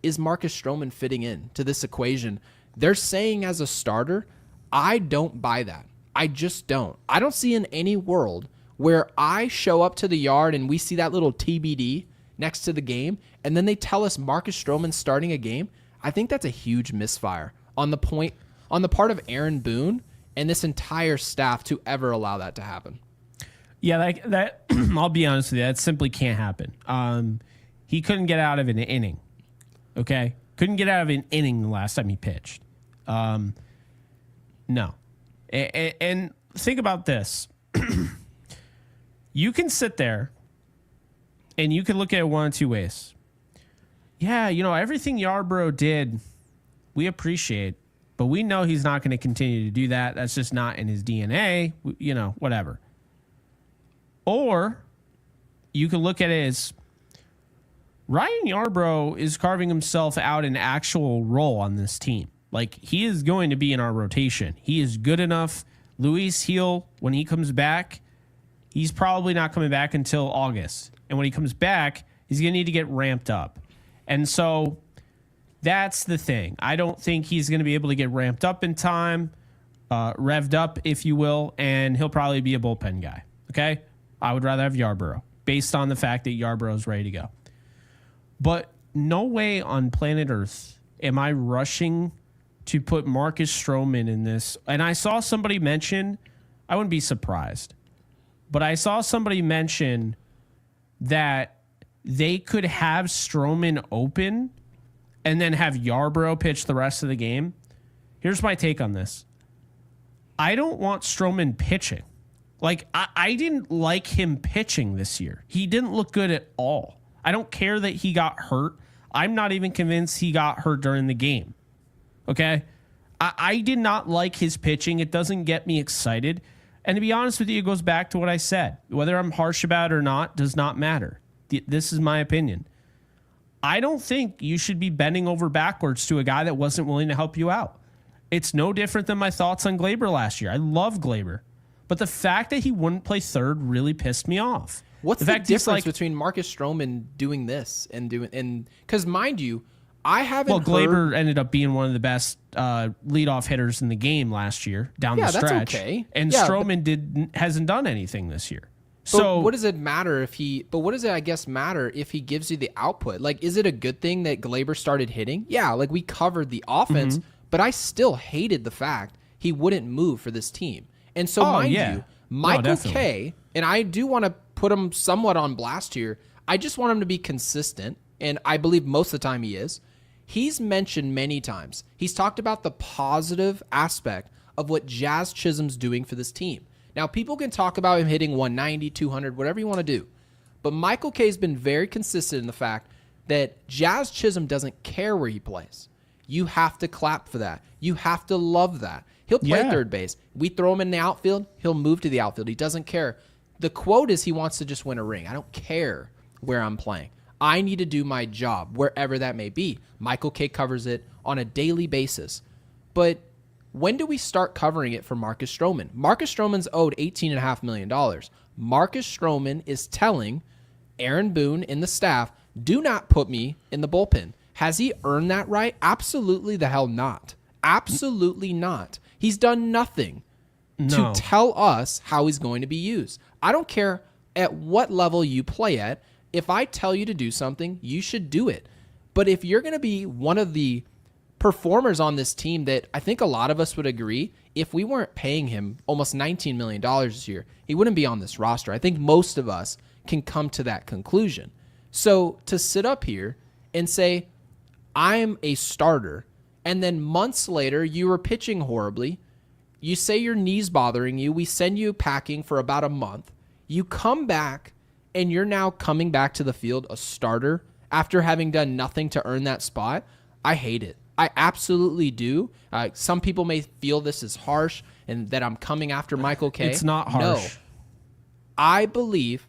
is Marcus Strowman fitting in to this equation? They're saying as a starter, I don't buy that. I just don't. I don't see in any world where I show up to the yard and we see that little TBD next to the game, and then they tell us Marcus Strowman's starting a game. I think that's a huge misfire on the part of Aaron Boone and this entire staff to ever allow that to happen. Yeah, like that. I'll be honest with you, that simply can't happen. He couldn't get out of an inning. Okay, couldn't get out of an inning the last time he pitched. No, and think about this. You can sit there and you can look at it one of two ways. Yeah, everything Yarbrough did, we appreciate, but we know he's not going to continue to do that. That's just not in his DNA, whatever. Or you can look at it as Ryan Yarbrough is carving himself out an actual role on this team. Like, he is going to be in our rotation. He is good enough. Luis Gil, when he comes back, he's probably not coming back until August. And when he comes back, he's going to need to get ramped up. And so that's the thing. I don't think he's going to be able to get ramped up in time, revved up, if you will, and he'll probably be a bullpen guy. Okay? I would rather have Yarbrough, based on the fact that Yarbrough is ready to go. But no way on planet Earth am I rushing to put Marcus Strowman in this. And I saw somebody mention, I wouldn't be surprised, but I saw somebody mention that they could have Strowman open and then have Yarbrough pitch the rest of the game. Here's my take on this. I don't want Strowman pitching. Like, I didn't like him pitching this year. He didn't look good at all. I don't care that he got hurt. I'm not even convinced he got hurt during the game. Okay? I did not like his pitching. It doesn't get me excited. And to be honest with you, it goes back to what I said. Whether I'm harsh about it or not does not matter. This is my opinion. I don't think you should be bending over backwards to a guy that wasn't willing to help you out. It's no different than my thoughts on Glaber last year. I love Glaber. But the fact that he wouldn't play third really pissed me off. What's the difference between Marcus Strowman doing this and because mind you, I haven't heard... Glaber ended up being one of the best leadoff hitters in the game last year down the stretch. That's okay. And Strowman hasn't done anything this year. So what does it matter if he gives you the output? Like, is it a good thing that Glaber started hitting? Yeah, like we covered the offense, but I still hated the fact he wouldn't move for this team. And so mind you, Michael K, and I do want to put him somewhat on blast here. I just want him to be consistent, and I believe most of the time he is. He's mentioned many times. He's talked about the positive aspect of what Jazz Chisholm's doing for this team. Now, people can talk about him hitting 190, 200, whatever you want to do. But Michael Kay has been very consistent in the fact that Jazz Chisholm doesn't care where he plays. You have to clap for that. You have to love that. He'll play third base. We throw him in the outfield, he'll move to the outfield. He doesn't care. The quote is he wants to just win a ring. I don't care where I'm playing. I need to do my job, wherever that may be. Michael Kay covers it on a daily basis. But when do we start covering it for Marcus Strowman? Marcus Strowman's owed $18.5 million. Marcus Strowman is telling Aaron Boone and the staff, do not put me in the bullpen. Has he earned that right? Absolutely the hell not. Absolutely not. He's done nothing to tell us how he's going to be used. I don't care at what level you play at. If I tell you to do something, you should do it. But if you're going to be one of the performers on this team that I think a lot of us would agree, if we weren't paying him almost $19 million this year, he wouldn't be on this roster. I think most of us can come to that conclusion. So to sit up here and say, I'm a starter, and then months later you were pitching horribly, you say your knee's bothering you, we send you packing for about a month, you come back, and you're now coming back to the field a starter after having done nothing to earn that spot. I hate it. I absolutely do. Some people may feel this is harsh and that I'm coming after Michael Kay. It's not harsh. No. I believe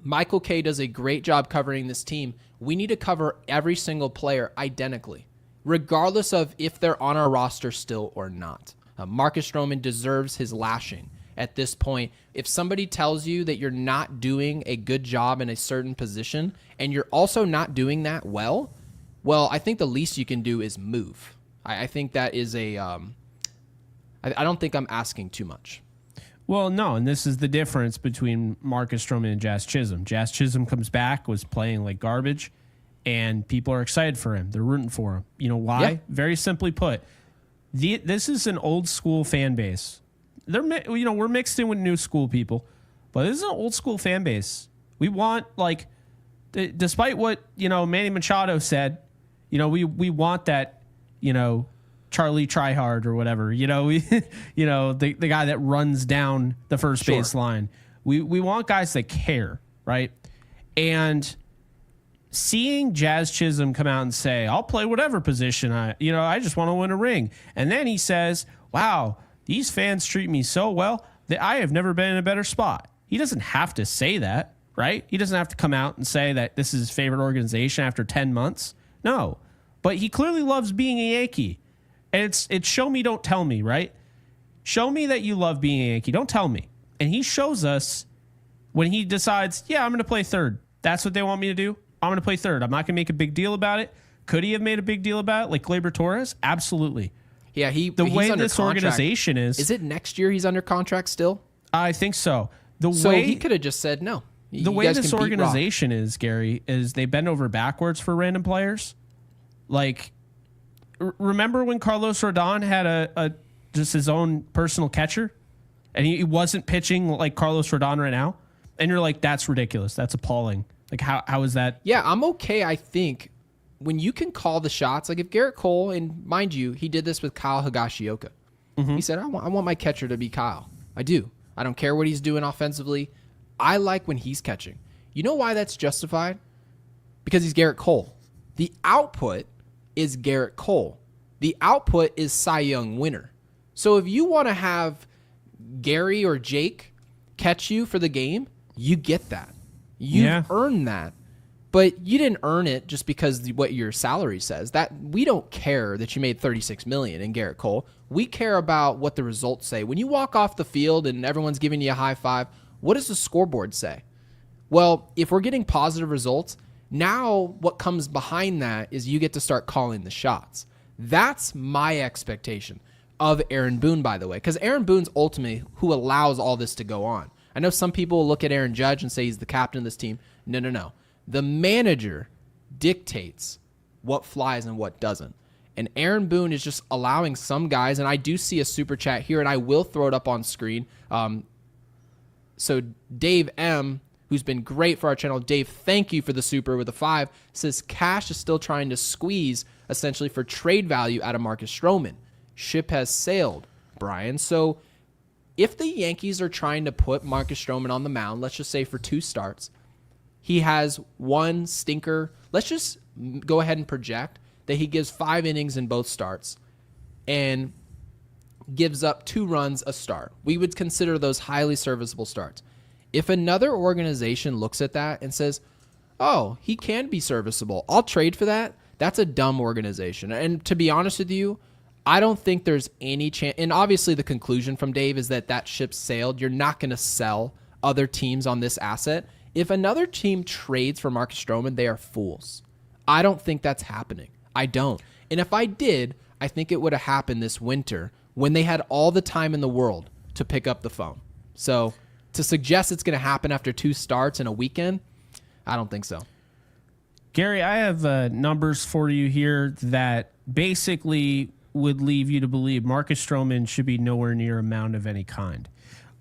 Michael Kay does a great job covering this team. We need to cover every single player identically, regardless of if they're on our roster still or not. Marcus Strowman deserves his lashing at this point. If somebody tells you that you're not doing a good job in a certain position and you're also not doing that well, I think the least you can do is move. I think that is I don't think I'm asking too much. Well, no, and this is the difference between Marcus Strowman and Jazz Chisholm. Jazz Chisholm comes back, was playing like garbage, and people are excited for him. They're rooting for him. You know why? Yeah. Very simply put, this is an old school fan base. We're mixed in with new school people, but this is an old school fan base. We want, like, despite what, Manny Machado said, we want that, Charlie Tryhard or whatever, the guy that runs down the first base line. We want guys that care, right? And seeing Jazz Chisholm come out and say, I'll play whatever position I just want to win a ring. And then he says, wow, these fans treat me so well that I have never been in a better spot. He doesn't have to say that, right? He doesn't have to come out and say that this is his favorite organization after 10 months. No, but he clearly loves being a Yankee. And it's show me, don't tell me, right? Show me that you love being a Yankee. Don't tell me. And he shows us when he decides, yeah, I'm going to play third. That's what they want me to do. I'm going to play third. I'm not going to make a big deal about it. Could he have made a big deal about it like Gleyber Torres? Absolutely. Yeah, the way this organization is it next year he's under contract still? I think so. So he could have just said no. The way this organization is, Gary, is they bend over backwards for random players. Like, remember when Carlos Rodon had a just his own personal catcher, and he wasn't pitching like Carlos Rodon right now? And you're like, that's ridiculous. That's appalling. Like, how is that? Yeah, I'm okay, I think, when you can call the shots. Like, if Garrett Cole, and mind you, he did this with Kyle Higashioka. Mm-hmm. He said, I want my catcher to be Kyle. I do. I don't care what he's doing offensively. I like when he's catching. You know why that's justified? Because he's Garrett Cole. The output is Garrett Cole. The output is Cy Young winner. So if you want to have Gary or Jake catch you for the game, you get that. You've earned that. But you didn't earn it just because what your salary says. That we don't care that you made $36 million in Garrett Cole. We care about what the results say. When you walk off the field and everyone's giving you a high five, what does the scoreboard say? Well, if we're getting positive results, now what comes behind that is you get to start calling the shots. That's my expectation of Aaron Boone, by the way, because Aaron Boone's ultimately who allows all this to go on. I know some people will look at Aaron Judge and say he's the captain of this team. No. The manager dictates what flies and what doesn't. And Aaron Boone is just allowing some guys, and I do see a super chat here, and I will throw it up on screen. So Dave M., who's been great for our channel, Dave, thank you for the super with a 5, says Cash is still trying to squeeze, essentially, for trade value out of Marcus Strowman. Ship has sailed. Brian. So if the Yankees are trying to put Marcus Strowman on the mound, let's just say for 2 starts, he has 1 stinker. Let's just go ahead and project that he gives 5 innings in both starts and gives up 2 runs a start. We would consider those highly serviceable starts. If another organization looks at that and says, oh, he can be serviceable, I'll trade for that, that's a dumb organization. And to be honest with you, I don't think there's any chance. And obviously the conclusion from Dave is that ship sailed. You're not going to sell other teams on this asset. If another team trades for Marcus Strowman, they are fools. I don't think that's happening. I don't. And if I did, I think it would have happened this winter when they had all the time in the world to pick up the phone. So to suggest it's going to happen after 2 starts in a weekend, I don't think so. Gary, I have numbers for you here that basically would leave you to believe Marcus Strowman should be nowhere near a mound of any kind.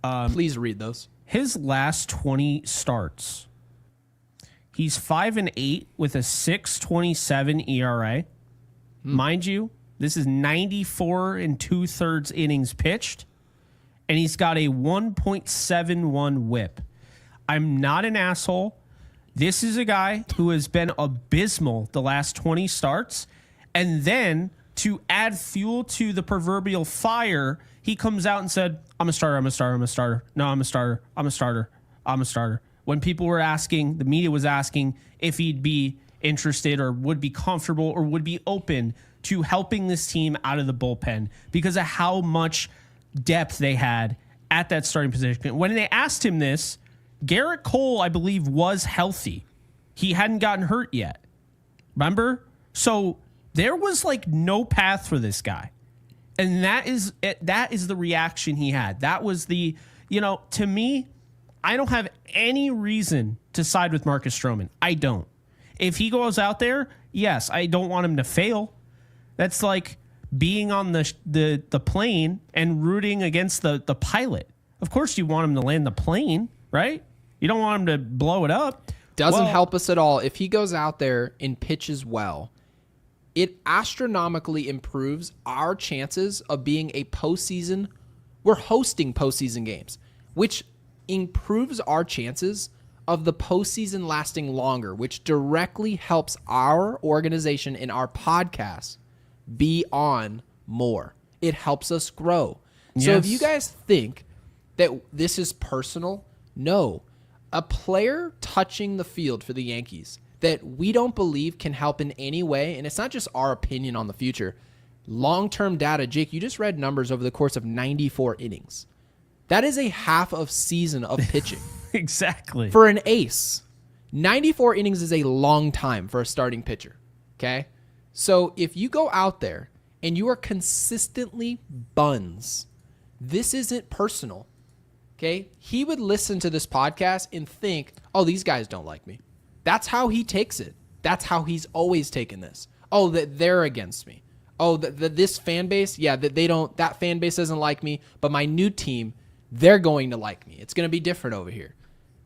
Please read those. His last 20 starts, he's 5-8 with a 6.27 ERA. Mind you, this is 94 2/3 innings pitched, and he's got a 1.71 whip. I'm not an asshole. This is a guy who has been abysmal the last 20 starts, and then to add fuel to the proverbial fire, he comes out and said, I'm a starter, I'm a starter, I'm a starter. No, I'm a starter, I'm a starter, I'm a starter. When people were asking, the media was asking if he'd be interested or would be comfortable or would be open to helping this team out of the bullpen because of how much depth they had at that starting position. When they asked him this, Garrett Cole, I believe, was healthy. He hadn't gotten hurt yet. Remember? So there was like no path for this guy. And that is the reaction he had. That was the, to me, I don't have any reason to side with Marcus Strowman. I don't. If he goes out there, yes, I don't want him to fail. That's like being on the plane and rooting against the pilot. Of course you want him to land the plane, right? You don't want him to blow it up. Doesn't help us at all. If he goes out there and pitches well, it astronomically improves our chances of being a postseason. We're hosting postseason games, which improves our chances of the postseason lasting longer, which directly helps our organization and our podcast be on more. It helps us grow. Yes. So if you guys think that this is personal, no. A player touching the field for the Yankees that we don't believe can help in any way, and it's not just our opinion on the future, long-term data. Jake, you just read numbers over the course of 94 innings. That is a half of season of pitching. Exactly. For an ace, 94 innings is a long time for a starting pitcher, okay? So if you go out there and you are consistently buns, this isn't personal, okay? He would listen to this podcast and think, oh, these guys don't like me. That's how he takes it. That's how he's always taken this. Oh, that they're against me. Oh, this fan base, yeah, that fan base doesn't like me, but my new team, they're going to like me. It's going to be different over here.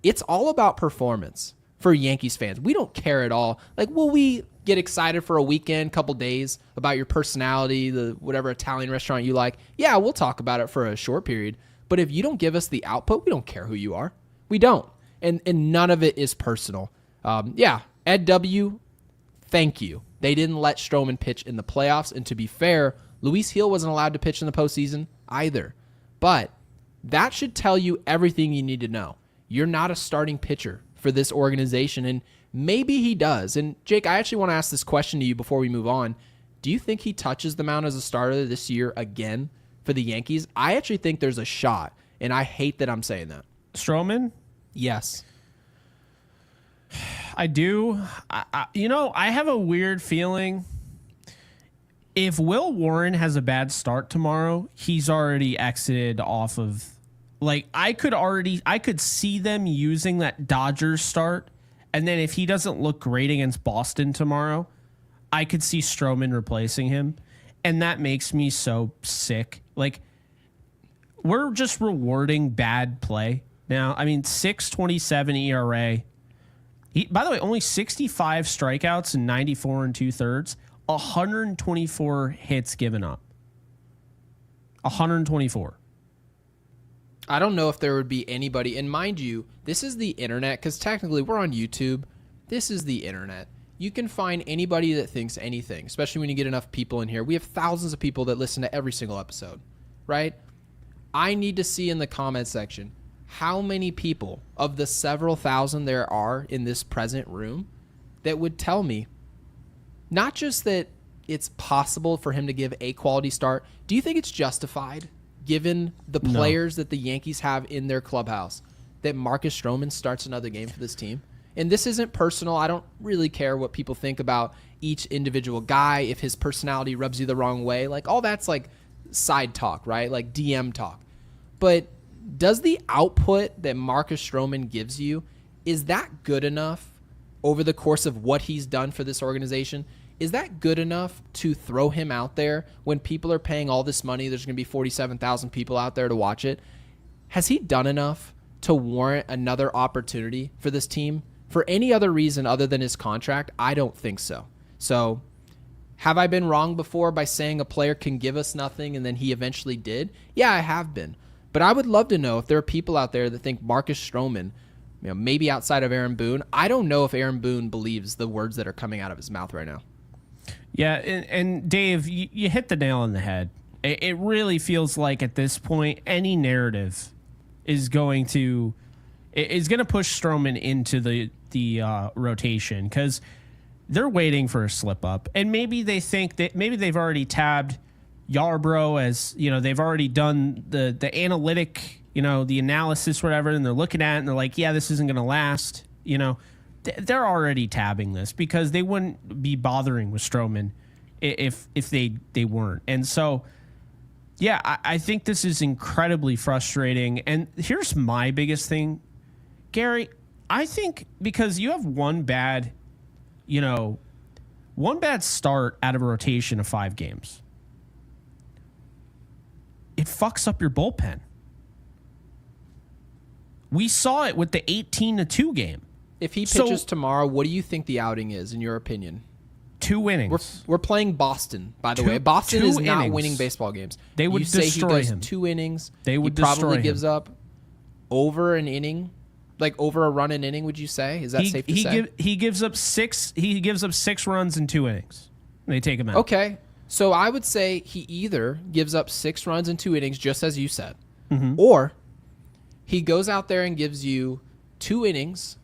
It's all about performance for Yankees fans. We don't care at all. Like, will we get excited for a weekend, couple days about your personality, the whatever Italian restaurant you like? Yeah, we'll talk about it for a short period. But if you don't give us the output, we don't care who you are. We don't. And none of it is personal. Ed W., thank you. They didn't let Strowman pitch in the playoffs. And to be fair, Luis Gil wasn't allowed to pitch in the postseason either. But that should tell you everything you need to know. You're not a starting pitcher for this organization, and maybe he does. And Jake, I actually want to ask this question to you before we move on. Do you think he touches the mound as a starter this year again for the Yankees? I actually think there's a shot, and I hate that I'm saying that. Strowman? Yes. I do. I have a weird feeling. If Will Warren has a bad start tomorrow, he's already exited off of. Like, I could see them using that Dodgers start, and then if he doesn't look great against Boston tomorrow, I could see Strowman replacing him, and that makes me so sick. Like, we're just rewarding bad play now. I mean, 6.27 ERA. By the way, only 65 strikeouts and 94 2/3, 124 hits given up. 124. I don't know if there would be anybody, and mind you, this is the internet, because technically we're on YouTube. This is the internet. You can find anybody that thinks anything, especially when you get enough people in here. We have thousands of people that listen to every single episode, right? I need to see in the comment section how many people of the several thousand there are in this present room that would tell me not just that it's possible for him to give a quality start. Do you think it's justified, given the players that the Yankees have in their clubhouse, that Marcus Strowman starts another game for this team? And this isn't personal. I don't really care what people think about each individual guy, if his personality rubs you the wrong way. Like, all that's like side talk, right? Like DM talk. But does the output that Marcus Strowman gives you, is that good enough over the course of what he's done for this organization? Is that good enough to throw him out there when people are paying all this money? There's going to be 47,000 people out there to watch it. Has he done enough to warrant another opportunity for this team? For any other reason other than his contract, I don't think so. So, have I been wrong before by saying a player can give us nothing and then he eventually did? Yeah, I have been. But I would love to know if there are people out there that think Marcus Strowman, maybe outside of Aaron Boone. I don't know if Aaron Boone believes the words that are coming out of his mouth right now. Yeah, and Dave, you hit the nail on the head. It really feels like at this point, any narrative is going to push Strowman into the rotation, because they're waiting for a slip up, and maybe they think that maybe they've already tabbed Yarbrough, as they've already done the analytic, the analysis, whatever, and they're looking at it and they're like, yeah, this isn't going to last. They're already tabbing this because they wouldn't be bothering with Strowman if they weren't. And so, yeah, I think this is incredibly frustrating. And here's my biggest thing, Gary. I think because you have one bad start out of a rotation of 5 games, it fucks up your bullpen. We saw it with the 18-2 game. If he pitches tomorrow, what do you think the outing is, in your opinion? 2 innings. We're playing Boston, by the way. Boston is not winning baseball games. They would destroy him. 2 innings. They would destroy him. He probably gives up over an inning, like over a run an inning. Would you say? Is that safe to say? He gives up 6. He gives up 6 runs in 2 innings. They take him out. Okay, so I would say he either gives up 6 runs in 2 innings, just as you said, or he goes out there and gives you 2 innings.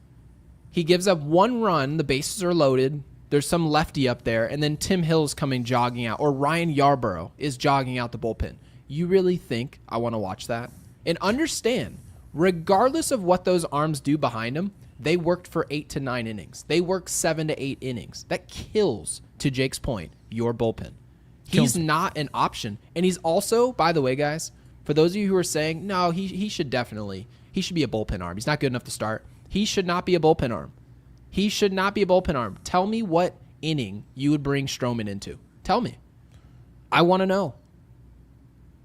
He gives up 1 run. The bases are loaded. There's some lefty up there, and then Tim Hill's coming jogging out, or Ryan Yarbrough is jogging out the bullpen. You really think I want to watch that? And understand, regardless of what those arms do behind him, they worked for 8 to 9 innings. They worked 7 to 8 innings. That kills, to Jake's point, your bullpen. He's not an option. And he's also, by the way, guys, for those of you who are saying, no, he should be a bullpen arm. He's not good enough to start. He should not be a bullpen arm. He should not be a bullpen arm. Tell me what inning you would bring Strowman into. Tell me. I want to know.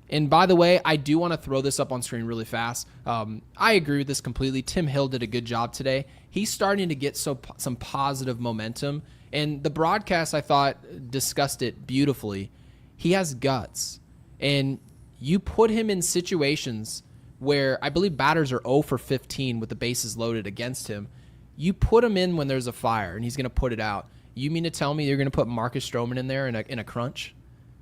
And by the way, I do want to throw this up on screen really fast. I agree with this completely. Tim Hill did a good job today. He's starting to get some positive momentum. And the broadcast, I thought, discussed it beautifully. He has guts. And you put him in situations where I believe batters are 0 for 15 with the bases loaded against him. You put him in when there's a fire, and he's going to put it out. You mean to tell me you're going to put Marcus Strowman in there in a crunch?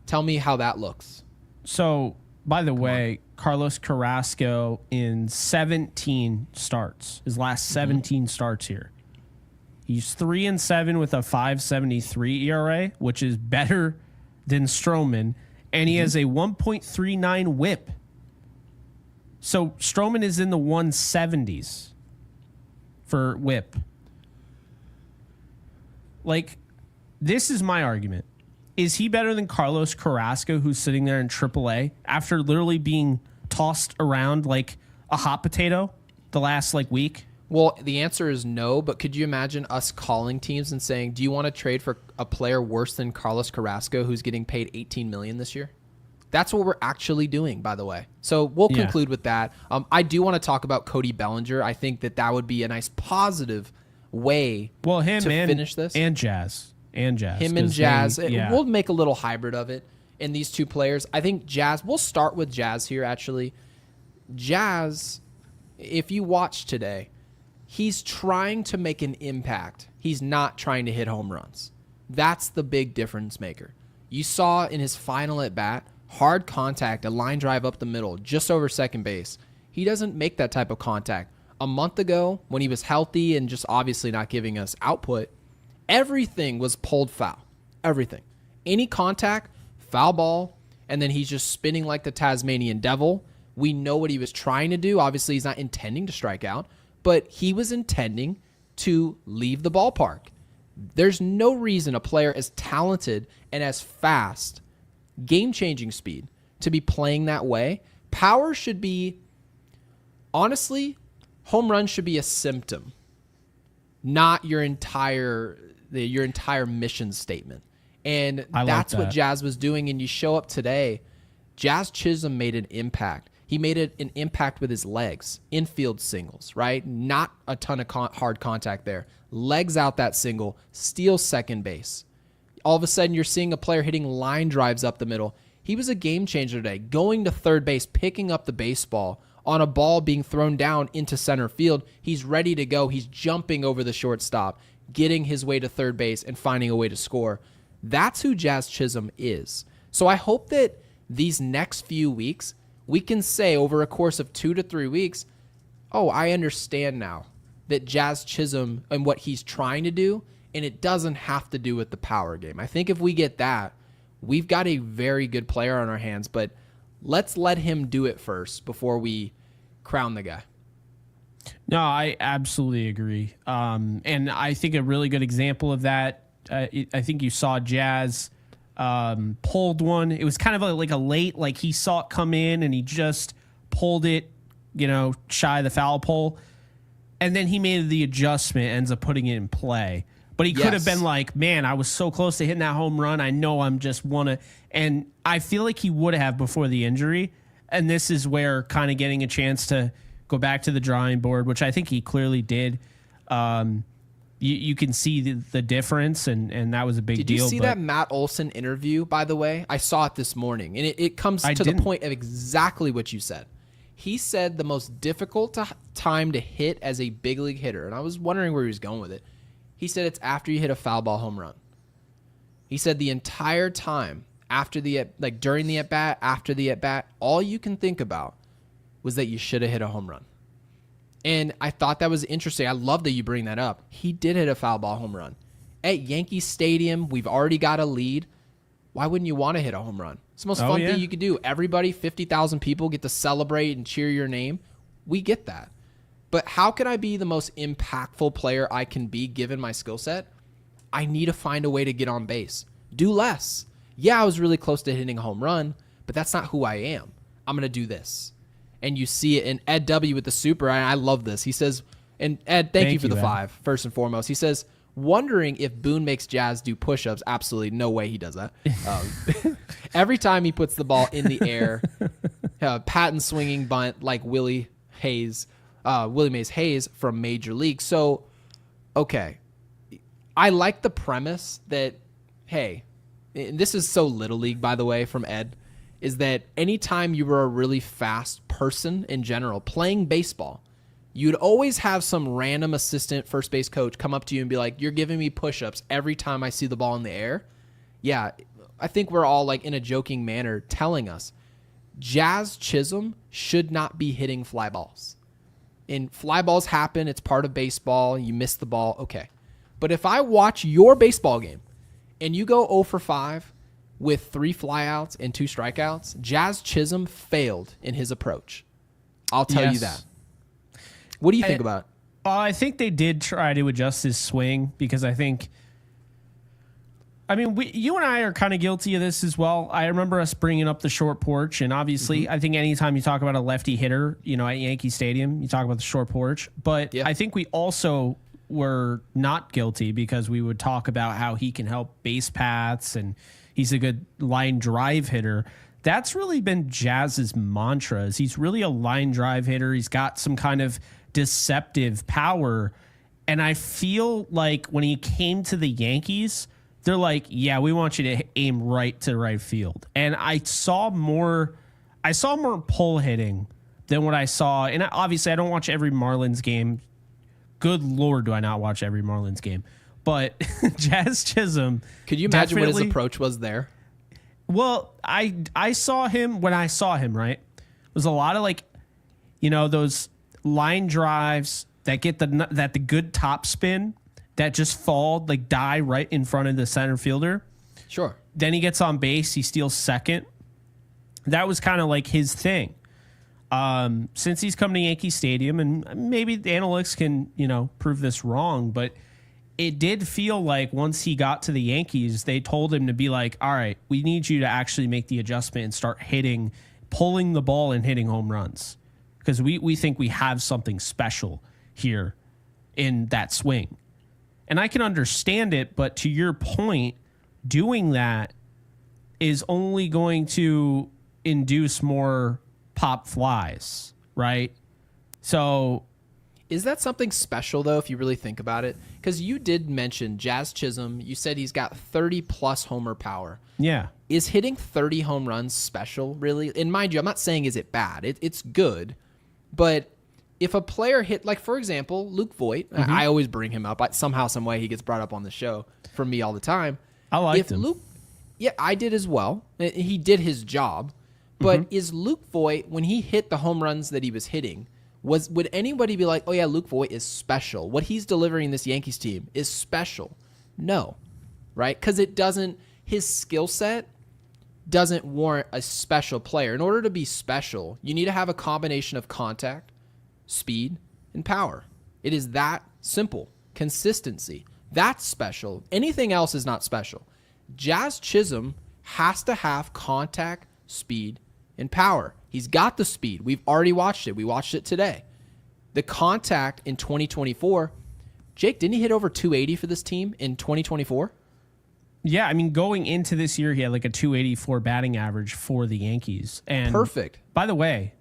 Tell me how that looks. So, by the way, Carlos Carrasco in 17 starts, his last 17 starts here. He's 3-7 with a 5.73 ERA, which is better than Strowman, and he has a 1.39 WHIP. So Strowman is in the 170s for WHIP. Like, this is my argument. Is he better than Carlos Carrasco, who's sitting there in AAA after literally being tossed around like a hot potato the last week? Well, the answer is no, but could you imagine us calling teams and saying, do you want to trade for a player worse than Carlos Carrasco, who's getting paid $18 million this year? That's what we're actually doing, by the way. So we'll conclude with that. I do want to talk about Cody Bellinger. I think that would be a nice positive way to finish this. And Jazz. Him and Jazz. We'll make a little hybrid of it. in these two players. I think Jazz, we'll start with Jazz here, actually. Jazz, if you watch today, he's trying to make an impact. He's not trying to hit home runs. That's the big difference maker. You saw in his final at bat, hard contact, a line drive up the middle, just over second base. He doesn't make that type of contact. A month ago, when he was healthy and just obviously not giving us output, everything was pulled foul. Everything. Any contact, foul ball, and then he's just spinning like the Tasmanian devil. We know what he was trying to do. Obviously, he's not intending to strike out, but he was intending to leave the ballpark. There's no reason a player as talented and as fast, game-changing speed, to be playing that way. Power should be, honestly, home run should be a symptom, not your entire mission statement. And that's what Jazz was doing. And you show up today, Jazz Chisholm made an impact. He made an impact with his legs, infield singles, right? Not a ton of hard contact there. Legs out that single, steals second base. All of a sudden, you're seeing a player hitting line drives up the middle. He was a game changer today, going to third base, picking up the baseball on a ball being thrown down into center field. He's ready to go. He's jumping over the shortstop, getting his way to third base and finding a way to score. That's who Jazz Chisholm is. So I hope that these next few weeks, we can say over a course of 2 to 3 weeks, oh, I understand now that Jazz Chisholm and what he's trying to do, and it doesn't have to do with the power game. I think if we get that, we've got a very good player on our hands, but let's let him do it first before we crown the guy. No, I absolutely agree. And I think a really good example of that, I think you saw Jazz pulled one. It was kind of like a late, like he saw it come in and he just pulled it, shy of the foul pole. And then he made the adjustment, ends up putting it in play. But he could have been like, man, I was so close to hitting that home run. I know I'm just and I feel like he would have before the injury. And this is where kind of getting a chance to go back to the drawing board, which I think he clearly did. You can see the difference, and that was a big deal. Did you see that Matt Olson interview, by the way? I saw it this morning, and it comes to the point of exactly what you said. He said the most difficult time to hit as a big league hitter, and I was wondering where he was going with it. He said it's after you hit a foul ball home run. He said the entire time during the at-bat, after the at-bat, all you can think about was that you should have hit a home run. And I thought that was interesting. I love that you bring that up. He did hit a foul ball home run. At Yankee Stadium, we've already got a lead. Why wouldn't you want to hit a home run? It's the most fun thing you could do. Everybody, 50,000 people get to celebrate and cheer your name. We get that. But how can I be the most impactful player I can be given my skill set? I need to find a way to get on base. Do less. Yeah, I was really close to hitting a home run, but that's not who I am. I'm going to do this. And you see it in Ed W with the super. And I love this. He says, and Ed, thank you for the 5, first and foremost. He says, wondering if Boone makes Jazz do push-ups. Absolutely no way he does that. Every time he puts the ball in the air, patent swinging bunt like Willie Mays Hayes from Major League. So, okay. I like the premise that, hey, and this is so Little League, by the way, from Ed, is that anytime you were a really fast person in general playing baseball, you'd always have some random assistant first base coach come up to you and be like, you're giving me push-ups every time I see the ball in the air. Yeah, I think we're all like in a joking manner telling us Jazz Chisholm should not be hitting fly balls. And fly balls happen. It's part of baseball. You miss the ball. Okay. But if I watch your baseball game and you go 0 for 5 with 3 flyouts and 2 strikeouts, Jazz Chisholm failed in his approach. I'll tell you that. What do you think about it? I think they did try to adjust his swing because I think, you and I are kind of guilty of this as well. I remember us bringing up the short porch, and obviously I think anytime you talk about a lefty hitter, at Yankee Stadium, you talk about the short porch. But I think we also were not guilty because we would talk about how he can help base paths and he's a good line drive hitter. That's really been Jazz's mantra. He's really a line drive hitter. He's got some kind of deceptive power. And I feel like when he came to the Yankees, they're like, yeah, we want you to aim right to right field. And I saw more pull hitting than what I saw. And obviously, I don't watch every Marlins game. Good Lord, do I not watch every Marlins game. But Jazz Chisholm. Could you imagine what his approach was there? Well, I saw him when I saw him, right? It was a lot of like, those line drives that get the good top spin that just fall, like die right in front of the center fielder. Sure. Then he gets on base, he steals second. That was kind of like his thing. Since he's come to Yankee Stadium, and maybe the analytics can, prove this wrong, but it did feel like once he got to the Yankees, they told him to be like, all right, we need you to actually make the adjustment and start pulling the ball and hitting home runs. Because we think we have something special here in that swing. And I can understand it, but to your point, doing that is only going to induce more pop flies, right? So is that something special, though, if you really think about it? Because you did mention Jazz Chisholm. You said he's got 30-plus homer power. Yeah. Is hitting 30 home runs special, really? And mind you, I'm not saying is it bad. It's good. But if a player hit, like, for example, Luke Voit, I always bring him up. Somehow, some way, he gets brought up on the show from me all the time. I like him. Yeah, I did as well. He did his job. But is Luke Voit, when he hit the home runs that he was hitting, would anybody be like, oh, yeah, Luke Voit is special? What he's delivering this Yankees team is special. No, right? Because his skill set doesn't warrant a special player. In order to be special, you need to have a combination of contact, speed, and power. It is that simple. Consistency. That's special. Anything else is not special. Jazz Chisholm has to have contact, speed, and power. He's got the speed. We've already watched it. We watched it today. The contact in 2024, Jake, didn't he hit over 280 for this team in 2024? Yeah, I mean, going into this year, he had like a 284 batting average for the Yankees. And perfect. By the way,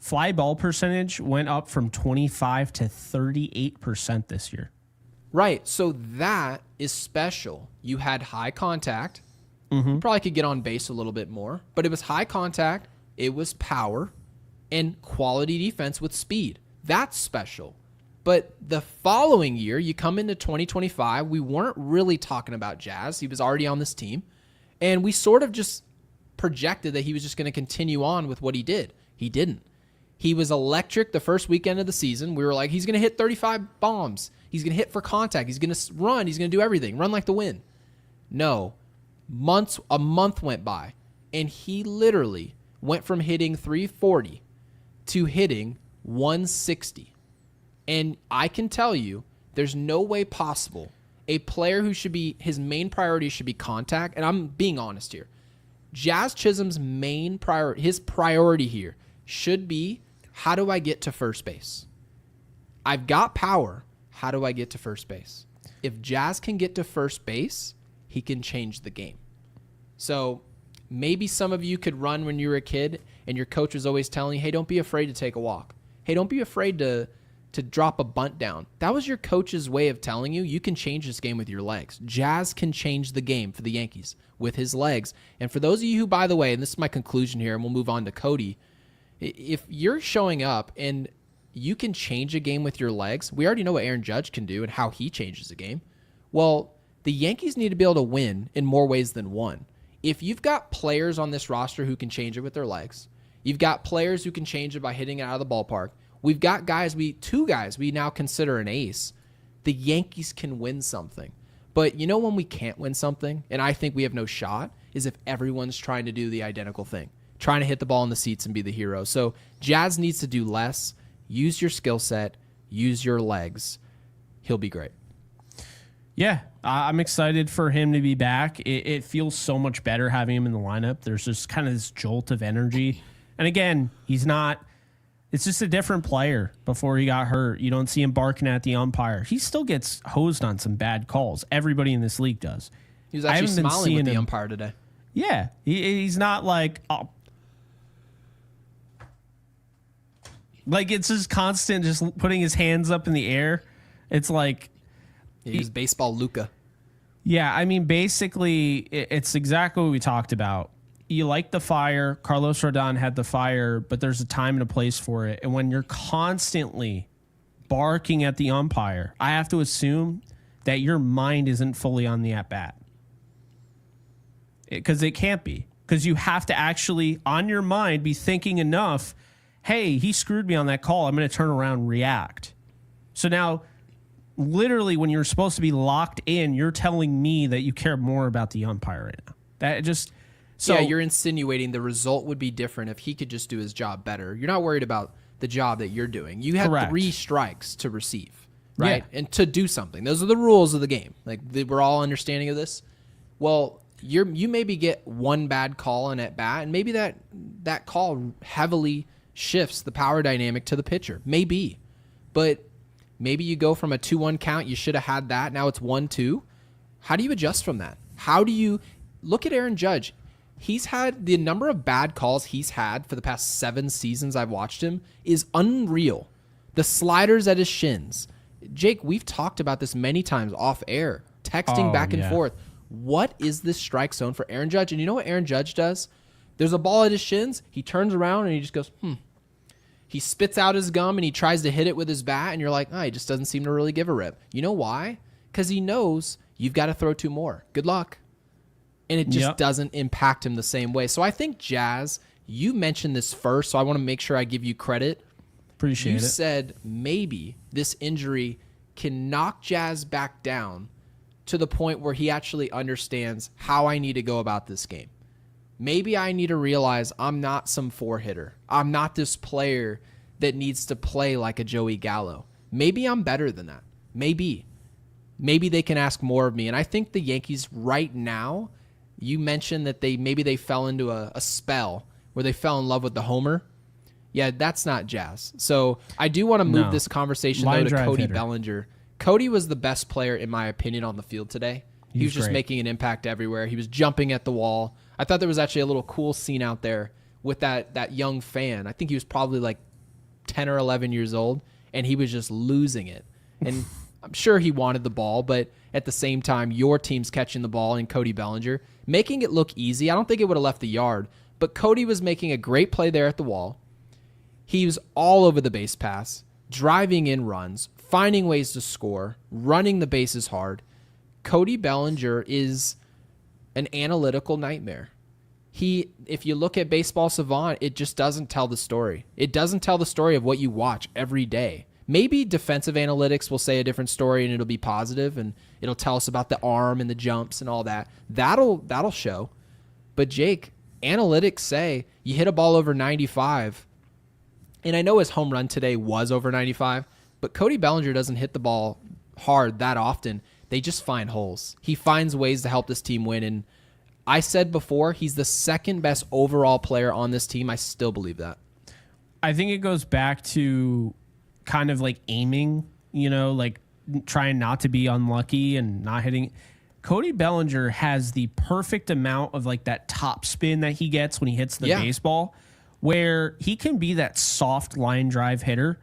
fly ball percentage went up from 25 to 38% this year. Right. So that is special. You had high contact. You probably could get on base a little bit more, but it was high contact, it was power, and quality defense with speed. That's special. But the following year, you come into 2025, we weren't really talking about Jazz. He was already on this team, and we sort of just projected that he was just going to continue on with what he did. He didn't. He was electric the first weekend of the season. We were like, he's going to hit 35 bombs. He's going to hit for contact. He's going to run. He's going to do everything. Run like the wind. No. A month went by, and he literally went from hitting 340 to hitting 160. And I can tell you, there's no way possible a player who should be, his main priority should be contact, and I'm being honest here. Jazz Chisholm's his priority here should be, how do I get to first base? I've got power. How do I get to first base? If Jazz can get to first base, he can change the game. So maybe some of you could run when you were a kid and your coach was always telling you, hey, don't be afraid to take a walk. Hey, don't be afraid to drop a bunt down. That was your coach's way of telling you, you can change this game with your legs. Jazz can change the game for the Yankees with his legs. And for those of you who, by the way, and this is my conclusion here, and we'll move on to Cody, if you're showing up and you can change a game with your legs, we already know what Aaron Judge can do and how he changes a game. Well, the Yankees need to be able to win in more ways than one. If you've got players on this roster who can change it with their legs, you've got players who can change it by hitting it out of the ballpark, we've got two guys we now consider an ace, the Yankees can win something. But you know when we can't win something, and I think we have no shot, is if everyone's trying to do the identical thing, trying to hit the ball in the seats and be the hero. So Jazz needs to do less, use your skill set, use your legs. He'll be great. Yeah, I'm excited for him to be back. It feels so much better having him in the lineup. There's just kind of this jolt of energy. And again, it's just a different player before he got hurt. You don't see him barking at the umpire. He still gets hosed on some bad calls. Everybody in this league does. He was actually smiling with the umpire today. Yeah, he's not like... Like, it's just constant, just putting his hands up in the air. It's like... He was baseball Luka. Yeah, I mean, basically, it's exactly what we talked about. You like the fire. Carlos Rodon had the fire, but there's a time and a place for it. And when you're constantly barking at the umpire, I have to assume that your mind isn't fully on the at-bat. Because it can't be. Because you have to actually, on your mind, be thinking enough, hey, he screwed me on that call. I'm going to turn around and react. So now, literally, when you're supposed to be locked in, you're telling me that you care more about the umpire right now. That just... So, yeah, you're insinuating the result would be different if he could just do his job better. You're not worried about the job that you're doing. You have 3 strikes to receive, right? Yeah. And to do something. Those are the rules of the game. Like, we're all understanding of this. Well, you maybe get one bad call in at bat, and maybe that call heavily shifts the power dynamic to the pitcher. Maybe. But maybe you go from a 2-1 count, you should have had that, now it's 1-2. How do you adjust from that? How do you look at Aaron Judge? He's had the number of bad calls he's had for the past 7 seasons I've watched him is unreal. The sliders at his shins. Jake, we've talked about this many times off air, texting back and forth. What is this strike zone for Aaron Judge? And you know what Aaron Judge does? There's a ball at his shins. He turns around and he just goes, He spits out his gum and he tries to hit it with his bat. And you're like, he just doesn't seem to really give a rip. You know why? Because he knows you've got to throw 2 more. Good luck. And it just doesn't impact him the same way. So I think, Jazz, you mentioned this first, so I want to make sure I give you credit. Appreciate it. You said maybe this injury can knock Jazz back down to the point where he actually understands how I need to go about this game. Maybe I need to realize I'm not some 4-hitter. I'm not this player that needs to play like a Joey Gallo. Maybe I'm better than that. Maybe they can ask more of me. And I think the Yankees right now, you mentioned that they fell into a spell where they fell in love with the homer. Yeah, that's not Jazz. So I do want to move this conversation though to Cody Bellinger. Cody was the best player, in my opinion, on the field today. He was just making an impact everywhere. He was jumping at the wall. I thought there was actually a little cool scene out there with that young fan. I think he was probably like 10 or 11 years old, and he was just losing it. And I'm sure he wanted the ball, but at the same time, your team's catching the ball and Cody Bellinger, making it look easy. I don't think it would have left the yard, but Cody was making a great play there at the wall. He was all over the base pass, driving in runs, finding ways to score, running the bases hard. Cody Bellinger is an analytical nightmare. If you look at Baseball Savant, it just doesn't tell the story. It doesn't tell the story of what you watch every day. Maybe defensive analytics will say a different story and it'll be positive and it'll tell us about the arm and the jumps and all that. That'll show. But Jake, analytics say you hit a ball over 95. And I know his home run today was over 95, but Cody Bellinger doesn't hit the ball hard that often. They just find holes. He finds ways to help this team win. And I said before, he's the second best overall player on this team. I still believe that. I think it goes back to kind of like aiming, like trying not to be unlucky and not hitting. Cody Bellinger has the perfect amount of like that top spin that he gets when he hits the baseball, where he can be that soft line drive hitter,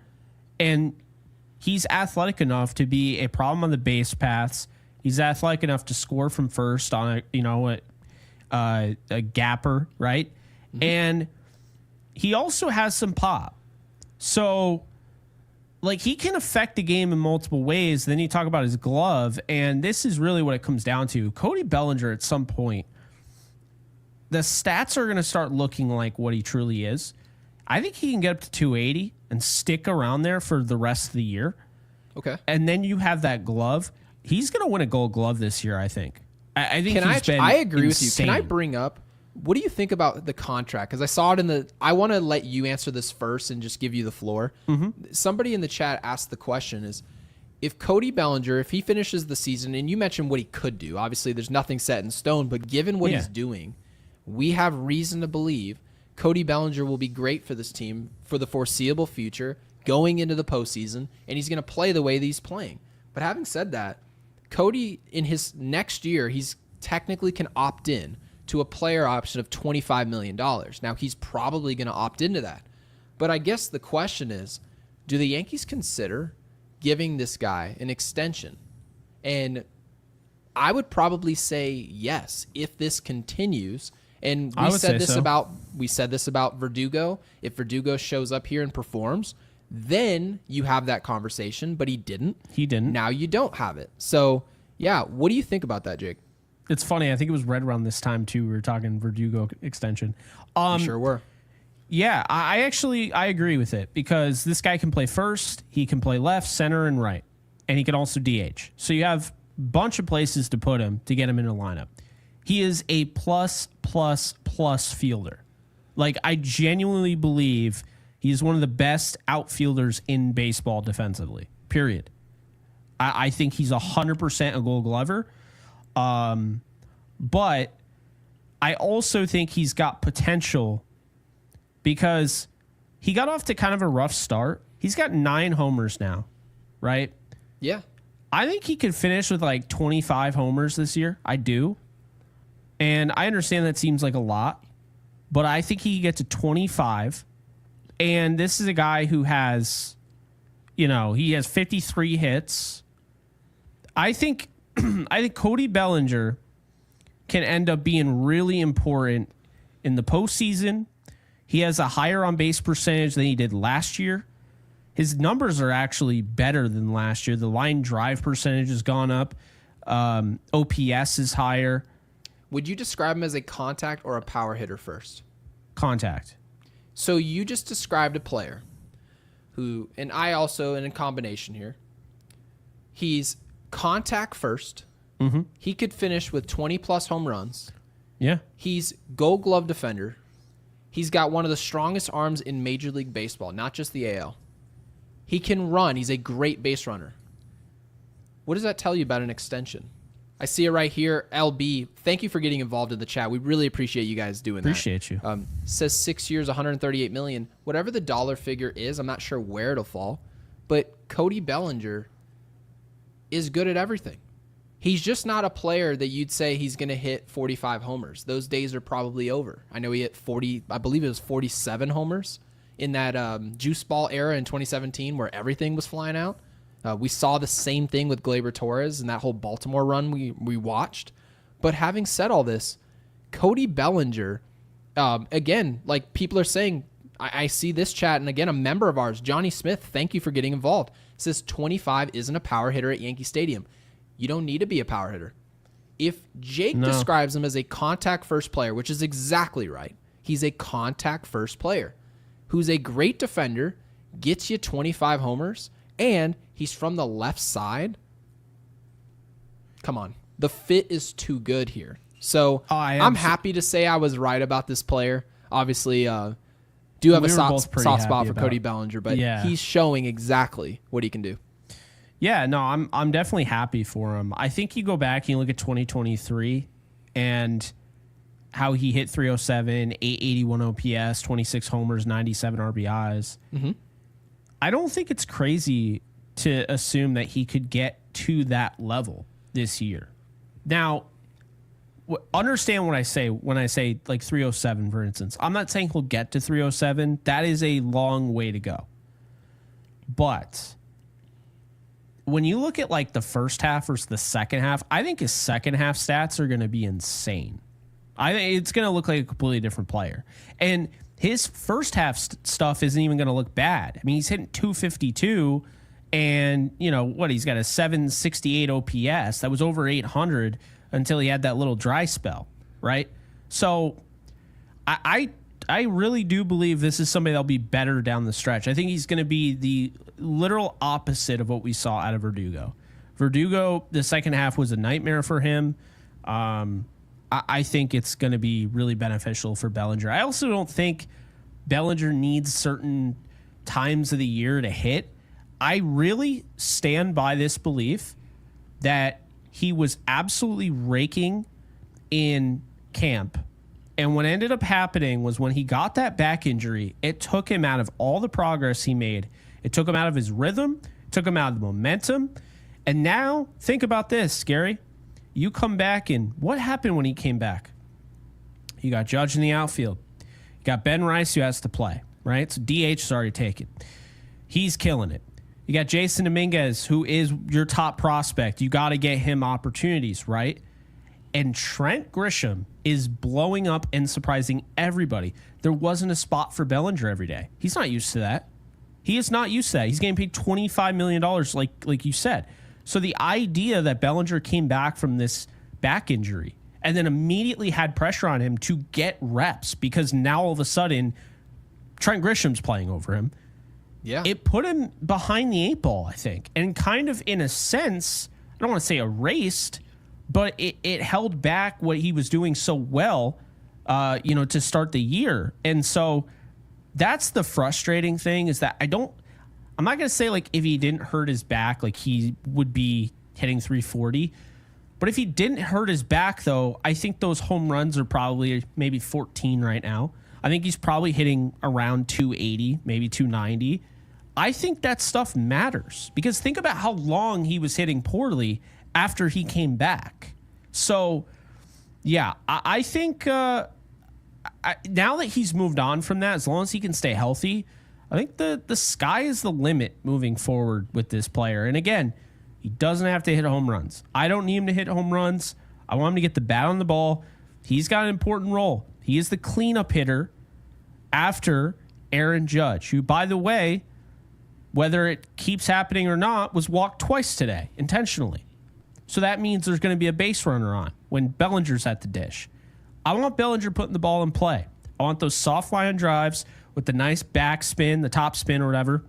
and he's athletic enough to be a problem on the base paths. He's athletic enough to score from first on a gapper, right? Mm-hmm. And he also has some pop. So, like, he can affect the game in multiple ways. Then you talk about his glove, and this is really what it comes down to. Cody Bellinger, at some point, the stats are going to start looking like what he truly is. I think he can get up to 280 and stick around there for the rest of the year. Okay. And then you have that glove. He's going to win a Gold Glove this year, I think. I think I agree with you. Can I bring up, what do you think about the contract? Because I saw it I want to let you answer this first and just give you the floor. Mm-hmm. Somebody in the chat asked the question is, if Cody Bellinger, if he finishes the season, and you mentioned what he could do, obviously there's nothing set in stone, but given what he's doing, we have reason to believe Cody Bellinger will be great for this team for the foreseeable future, going into the postseason, and he's going to play the way that he's playing. But having said that, Cody, in his next year, he's technically can opt in to a player option of $25 million. Now, he's probably going to opt into that. But I guess the question is, do the Yankees consider giving this guy an extension? And I would probably say yes if this continues. And I we would said say so. said this about Verdugo. If Verdugo shows up here and performs, then you have that conversation, but he didn't. He didn't. Now you don't have it. So, yeah, what do you think about that, Jake? It's funny. I think it was right around this time too. We were talking Verdugo extension. You sure were. Yeah, I agree with it because this guy can play first, he can play left, center, and right, and he can also DH. So you have a bunch of places to put him to get him in the lineup. He is a plus fielder. Like, I genuinely believe he's one of the best outfielders in baseball defensively, period. I think he's 100% a Gold Glover. But I also think he's got potential because he got off to kind of a rough start. He's got 9 homers now, right? Yeah. I think he could finish with like 25 homers this year. I do. And I understand that seems like a lot, but I think he could get to 25. And this is a guy who has, he has 53 hits. I think Cody Bellinger can end up being really important in the postseason. He has a higher on-base percentage than he did last year. His numbers are actually better than last year. The line drive percentage has gone up. OPS is higher. Would you describe him as a contact or a power hitter first? Contact. So you just described a player who, and I also, in a combination here, he's contact first. Mm-hmm. He could finish with 20-plus home runs. Yeah. He's Gold Glove defender. He's got one of the strongest arms in Major League Baseball, not just the AL. He can run. He's a great base runner. What does that tell you about an extension? I see it right here. LB, thank you for getting involved in the chat. We really appreciate you guys doing Appreciate that. you. Says 6 years, $138 million. Whatever the dollar figure is, I'm not sure where it'll fall. But Cody Bellinger is good at everything. He's just not a player that you'd say he's going to hit 45 homers. Those days are probably over. I know he hit 40, I believe it was 47 homers in that juice ball era in 2017 where everything was flying out. We saw the same thing with Gleyber Torres and that whole Baltimore run we watched. But having said all this, Cody Bellinger, again, like people are saying, I see this chat, and again, a member of ours, Johnny Smith, thank you for getting involved, says 25 isn't a power hitter at Yankee Stadium. You don't need to be a power hitter. If Jake describes him as a contact-first player, which is exactly right, he's a contact-first player who's a great defender, gets you 25 homers, and he's from the left side. Come on. The fit is too good here. So I'm happy to say I was right about this player. Obviously, do have a soft spot for Cody Bellinger, but he's showing exactly what he can do. Yeah, no, I'm definitely happy for him. I think you go back and you look at 2023 and how he hit 307, 881 OPS, 26 homers, 97 RBIs. Mm-hmm. I don't think it's crazy to assume that he could get to that level this year. Now, understand what I say when I say like 307, for instance. I'm not saying he'll get to 307. That is a long way to go. But when you look at like the first half versus the second half, I think his second half stats are going to be insane. I think it's going to look like a completely different player. And his first half stuff isn't even going to look bad. I mean, he's hitting 252 and, he's got a 768 OPS. That was over 800 until he had that little dry spell, right? So I really do believe this is somebody that'll be better down the stretch. I think he's going to be the literal opposite of what we saw out of Verdugo. Verdugo, the second half was a nightmare for him. I think it's going to be really beneficial for Bellinger. I also don't think Bellinger needs certain times of the year to hit. I really stand by this belief that he was absolutely raking in camp. And what ended up happening was when he got that back injury, it took him out of all the progress he made. It took him out of his rhythm, took him out of the momentum. And now, think about this, Gary. You come back, and what happened when he came back? You got Judge in the outfield. You got Ben Rice who has to play, right? So DH is already taken. He's killing it. You got Jason Dominguez, who is your top prospect. You got to get him opportunities, right? And Trent Grisham is blowing up and surprising everybody. There wasn't a spot for Bellinger every day. He's not used to that. He is not used to that. He's getting paid $25 million, like you said. So the idea that Bellinger came back from this back injury and then immediately had pressure on him to get reps because now all of a sudden Trent Grisham's playing over him. Yeah. It put him behind the 8 ball, I think, and kind of in a sense, I don't want to say erased, but it held back what he was doing so well, to start the year. And so that's the frustrating thing is that I'm not going to say like if he didn't hurt his back, like he would be hitting 340. But if he didn't hurt his back, though, I think those home runs are probably maybe 14 right now. I think he's probably hitting around 280, maybe 290. I think that stuff matters because think about how long he was hitting poorly after he came back. So, yeah, I think now that he's moved on from that, as long as he can stay healthy, I think the sky is the limit moving forward with this player. And again, he doesn't have to hit home runs. I don't need him to hit home runs. I want him to get the bat on the ball. He's got an important role. He is the cleanup hitter after Aaron Judge, who, by the way, whether it keeps happening or not, was walked twice today, intentionally. So that means there's going to be a base runner on when Bellinger's at the dish. I want Bellinger putting the ball in play. I want those soft line drives with the nice back spin, the top spin or whatever.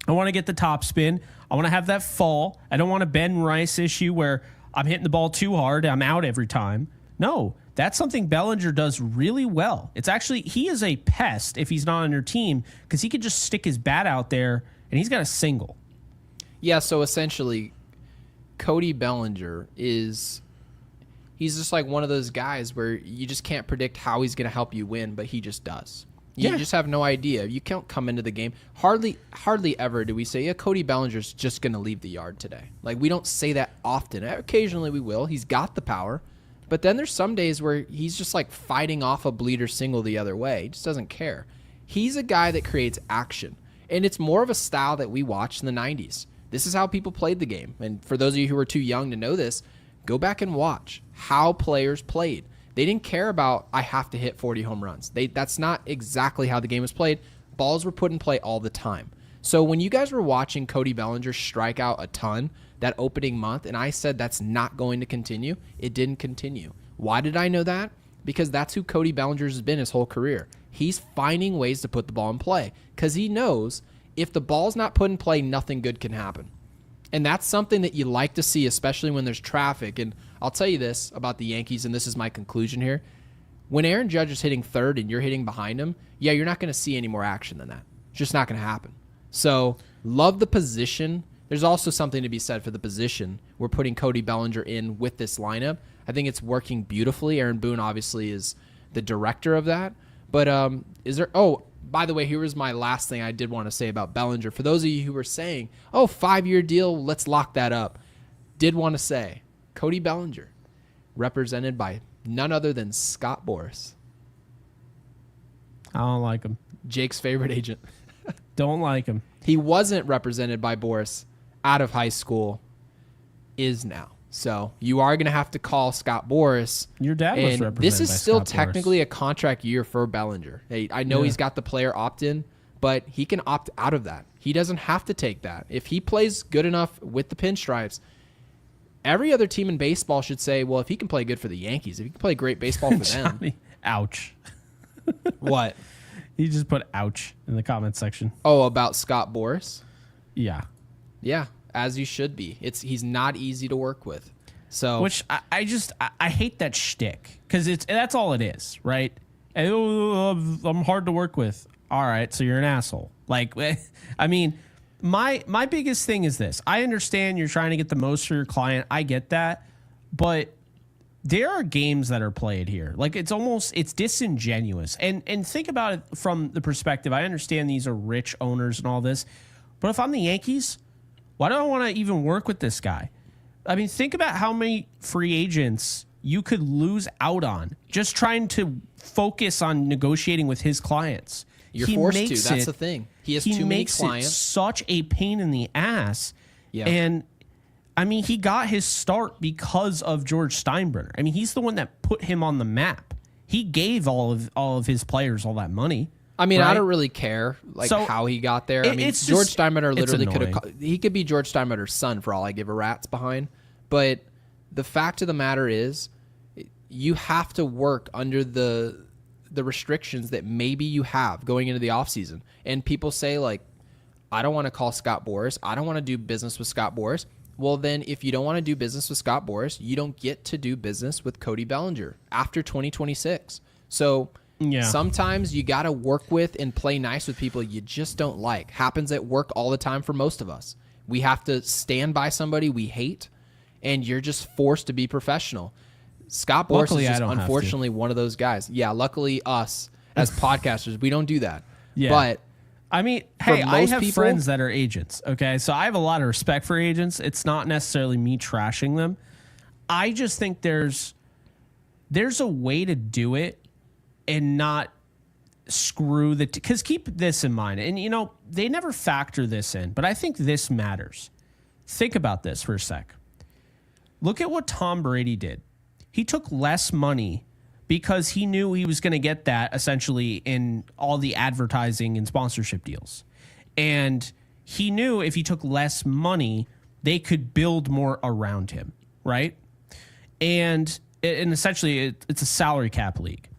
I want to get the top spin. I want to have that fall. I don't want a Ben Rice issue where I'm hitting the ball too hard. I'm out every time. No, that's something Bellinger does really well. It's actually, he is a pest if he's not on your team because he could just stick his bat out there and he's got a single. Yeah, so essentially, Cody Bellinger he's just like one of those guys where you just can't predict how he's going to help you win, but he just does. You just have no idea. You can't come into the game. Hardly ever do we say, yeah, Cody Bellinger's just going to leave the yard today. Like, we don't say that often. Occasionally we will. He's got the power. But then there's some days where he's just like fighting off a bleeder single the other way. He just doesn't care. He's a guy that creates action. And it's more of a style that we watched in the 90s. This is how people played the game. And for those of you who are too young to know this, go back and watch how players played. They didn't care about, I have to hit 40 home runs. That's not exactly how the game was played. Balls were put in play all the time. So when you guys were watching Cody Bellinger strike out a ton that opening month, and I said that's not going to continue, it didn't continue. Why did I know that? Because that's who Cody Bellinger has been his whole career. He's finding ways to put the ball in play because he knows if the ball's not put in play, nothing good can happen. And that's something that you like to see, especially when there's traffic. And I'll tell you this about the Yankees, and this is my conclusion here. When Aaron Judge is hitting third and you're hitting behind him, yeah, you're not going to see any more action than that. It's just not going to happen. So love the position. There's also something to be said for the position we're putting Cody Bellinger in with this lineup. I think it's working beautifully. Aaron Boone obviously is the director of that. But is there... Oh, by the way, here was my last thing I did want to say about Bellinger. For those of you who were saying, 5-year deal, let's lock that up. Did want to say, Cody Bellinger, represented by none other than Scott Boras. I don't like him. Jake's favorite agent. Don't like him. He wasn't represented by Boras out of high school, is now. So you are going to have to call Scott Boras. Your dad was represented by this is still Scott technically Boras. A contract year for Bellinger. Hey, I know he's got the player opt-in, but he can opt out of that. He doesn't have to take that. If he plays good enough with the pinstripes, every other team in baseball should say, well, if he can play good for the Yankees, if he can play great baseball for them. Johnny, ouch. What? He just put ouch in the comment section. Oh, about Scott Boras? Yeah. Yeah, as you should be. He's not easy to work with. So, which I hate that shtick because that's all it is, right? I'm hard to work with. All right, so you're an asshole. Like, I mean, my biggest thing is this. I understand you're trying to get the most for your client. I get that, but there are games that are played here. Like it's disingenuous. And think about it from the perspective. I understand these are rich owners and all this, but if I'm the Yankees, why do I want to even work with this guy? I mean, think about how many free agents you could lose out on just trying to focus on negotiating with his clients. You're forced to. That's the thing. He has too many makes clients. It such a pain in the ass. Yeah. And I mean, he got his start because of George Steinbrenner. I mean, he's the one that put him on the map. He gave all of his players all that money. I mean, right? I don't really care how he got there. I mean, George Steinbrenner literally could be George Steinbrenner's son for all I give a rat's behind. But the fact of the matter is, you have to work under the restrictions that maybe you have going into the offseason. And people say, like, I don't want to call Scott Boras. I don't want to do business with Scott Boras. Well, then if you don't want to do business with Scott Boras, you don't get to do business with Cody Bellinger after 2026. So sometimes you got to work with and play nice with people you just don't like. Happens at work all the time for most of us. We have to stand by somebody we hate, and you're just forced to be professional. Scott Boras is just unfortunately one of those guys. Yeah, luckily us as podcasters, we don't do that. Yeah. But I mean, hey, I have friends that are agents, okay? So I have a lot of respect for agents. It's not necessarily me trashing them. I just think there's a way to do it and not screw the... Because keep this in mind. And, you know, they never factor this in, but I think this matters. Think about this for a sec. Look at what Tom Brady did. He took less money because he knew he was going to get that essentially in all the advertising and sponsorship deals. And he knew if he took less money, they could build more around him, right? And essentially, it's a salary cap league.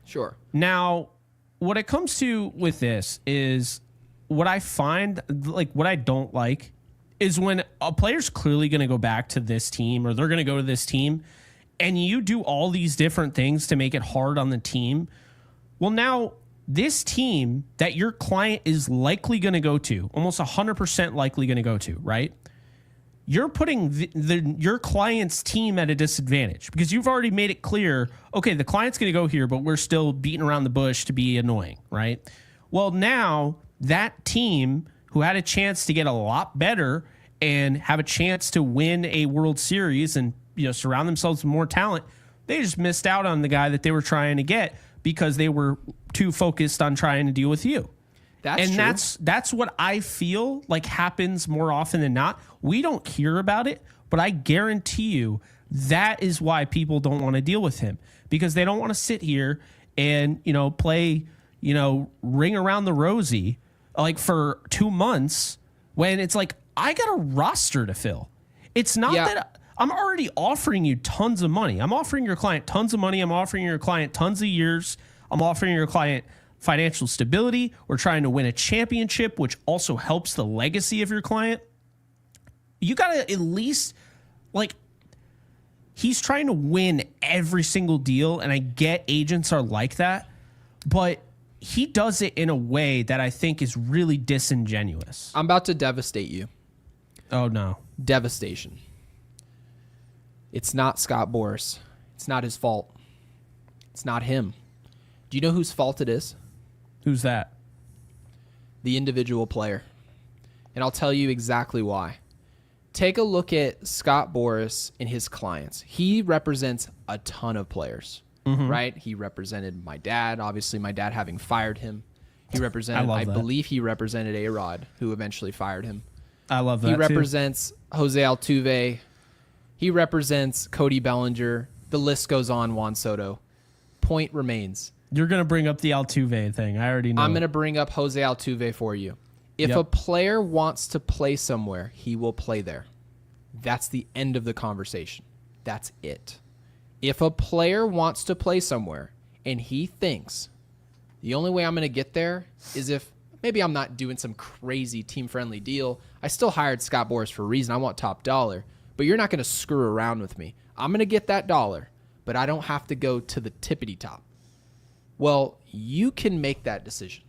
Sure. Now, what it comes to with this is what I find, like what I don't like, is when a player's clearly going to go back to this team or they're going to go to this team, and you do all these different things to make it hard on the team. Well, now this team that your client is likely going to go to, almost 100% likely going to go to, right? You're putting your client's team at a disadvantage because you've already made it clear, okay, the client's going to go here, but we're still beating around the bush to be annoying, right? Well, now that team who had a chance to get a lot better and have a chance to win a World Series and surround themselves with more talent, they just missed out on the guy that they were trying to get because they were too focused on trying to deal with you. That's what I feel like happens more often than not. We don't hear about it, but I guarantee you that is why people don't want to deal with him, because they don't want to sit here and play ring around the rosy like for 2 months when it's like I got a roster to fill. It's not that I'm already offering you tons of money. I'm offering your client tons of money. I'm offering your client tons of years. I'm offering your client financial stability. We're trying to win a championship, which also helps the legacy of your client. You got to at least, he's trying to win every single deal, and I get agents are like that, but he does it in a way that I think is really disingenuous. I'm about to devastate you. Oh, no. Devastation. It's not Scott Boras. It's not his fault. It's not him. Do you know whose fault it is? Who's that? The individual player. And I'll tell you exactly why. Take a look at Scott Boras and his clients. He represents a ton of players, right? He represented my dad, obviously my dad having fired him. He represented, I believe he represented A-Rod, who eventually fired him. I love that. He represents Jose Altuve. He represents Cody Bellinger. The list goes on, Juan Soto. Point remains. You're going to bring up the Altuve thing. I already know. I'm going to bring up Jose Altuve for you. If a player wants to play somewhere, he will play there. That's the end of the conversation. That's it. If a player wants to play somewhere and he thinks the only way I'm going to get there is if maybe I'm not doing some crazy team-friendly deal. I still hired Scott Boras for a reason. I want top dollar. But you're not going to screw around with me. I'm going to get that dollar, but I don't have to go to the tippity top. Well, you can make that decision.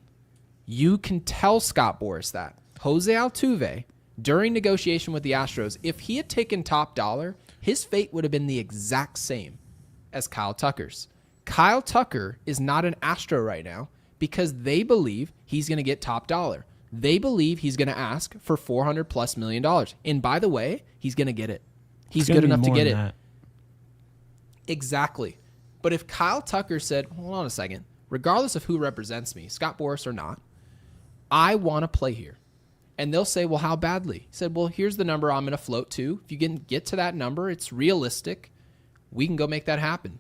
You can tell Scott Boras that. Jose Altuve, during negotiation with the Astros, if he had taken top dollar, his fate would have been the exact same as Kyle Tucker's. Kyle Tucker is not an Astro right now because they believe he's going to get top dollar. They believe he's going to ask for $400+ million. And by the way, he's going to get it. He's good enough to get it. That. Exactly. But if Kyle Tucker said, hold on a second, regardless of who represents me, Scott Boras or not, I want to play here. And they'll say, well, how badly? He said, well, here's the number I'm going to float to. If you can get to that number, it's realistic. We can go make that happen.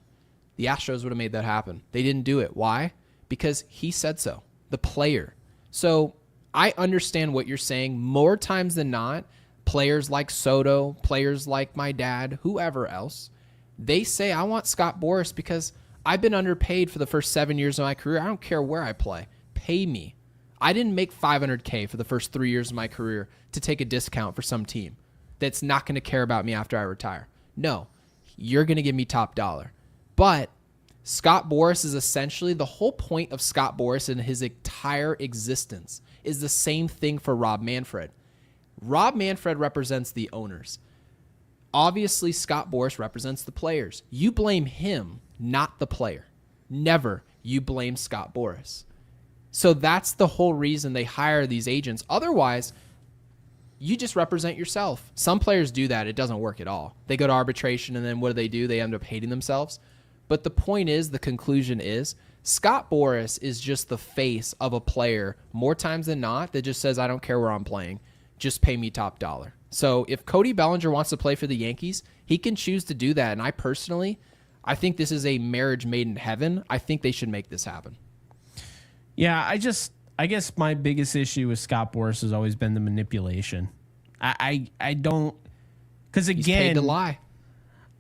The Astros would have made that happen. They didn't do it. Why? Because he said so, the player. So I understand what you're saying. More times than not, players like Soto, players like my dad, whoever else, they say, I want Scott Boras because I've been underpaid for the first 7 years of my career. I don't care where I play. Pay me. I didn't make $500K for the first 3 years of my career to take a discount for some team that's not going to care about me after I retire. No, you're going to give me top dollar. But Scott Boras is essentially the whole point of Scott Boras and his entire existence is the same thing for Rob Manfred. Rob Manfred represents the owners. Obviously, Scott Boras represents the players. You blame him, not the player. Never you blame Scott Boras. So that's the whole reason they hire these agents. Otherwise, you just represent yourself. Some players do that. It doesn't work at all. They go to arbitration, and then what do? They end up hating themselves. But the point is, the conclusion is, Scott Boras is just the face of a player more times than not that just says, I don't care where I'm playing. Just pay me top dollar. So if Cody Bellinger wants to play for the Yankees, he can choose to do that. And I think this is a marriage made in heaven. I think they should make this happen. Yeah, I guess my biggest issue with Scott Boras has always been the manipulation. I don't, because again, he's paid to lie.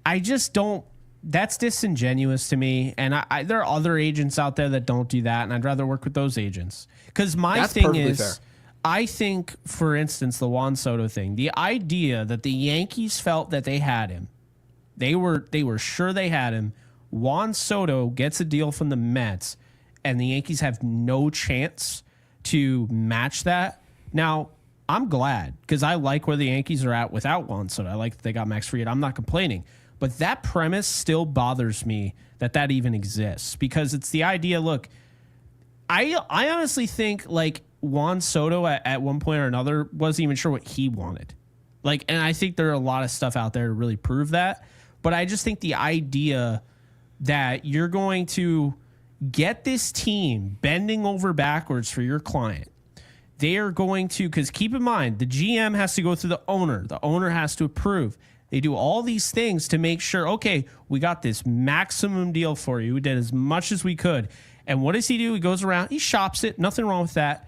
I just don't. That's disingenuous to me. And there are other agents out there that don't do that, and I'd rather work with those agents. Because that's thing is, fair. I think, for instance, the Juan Soto thing, the idea that the Yankees felt that they had him, they were sure they had him. Juan Soto gets a deal from the Mets, and the Yankees have no chance to match that. Now, I'm glad because I like where the Yankees are at without Juan Soto. I like that they got Max Fried. I'm not complaining. But that premise still bothers me that even exists because it's the idea, look, I honestly think like Juan Soto at one point or another wasn't even sure what he wanted. Like, and I think there are a lot of stuff out there to really prove that. But I just think the idea that you're going to get this team bending over backwards for your client. They are going to, because keep in mind, the GM has to go through the owner. The owner has to approve. They do all these things to make sure, okay, we got this maximum deal for you. We did as much as we could. And what does he do? He goes around, he shops it. Nothing wrong with that.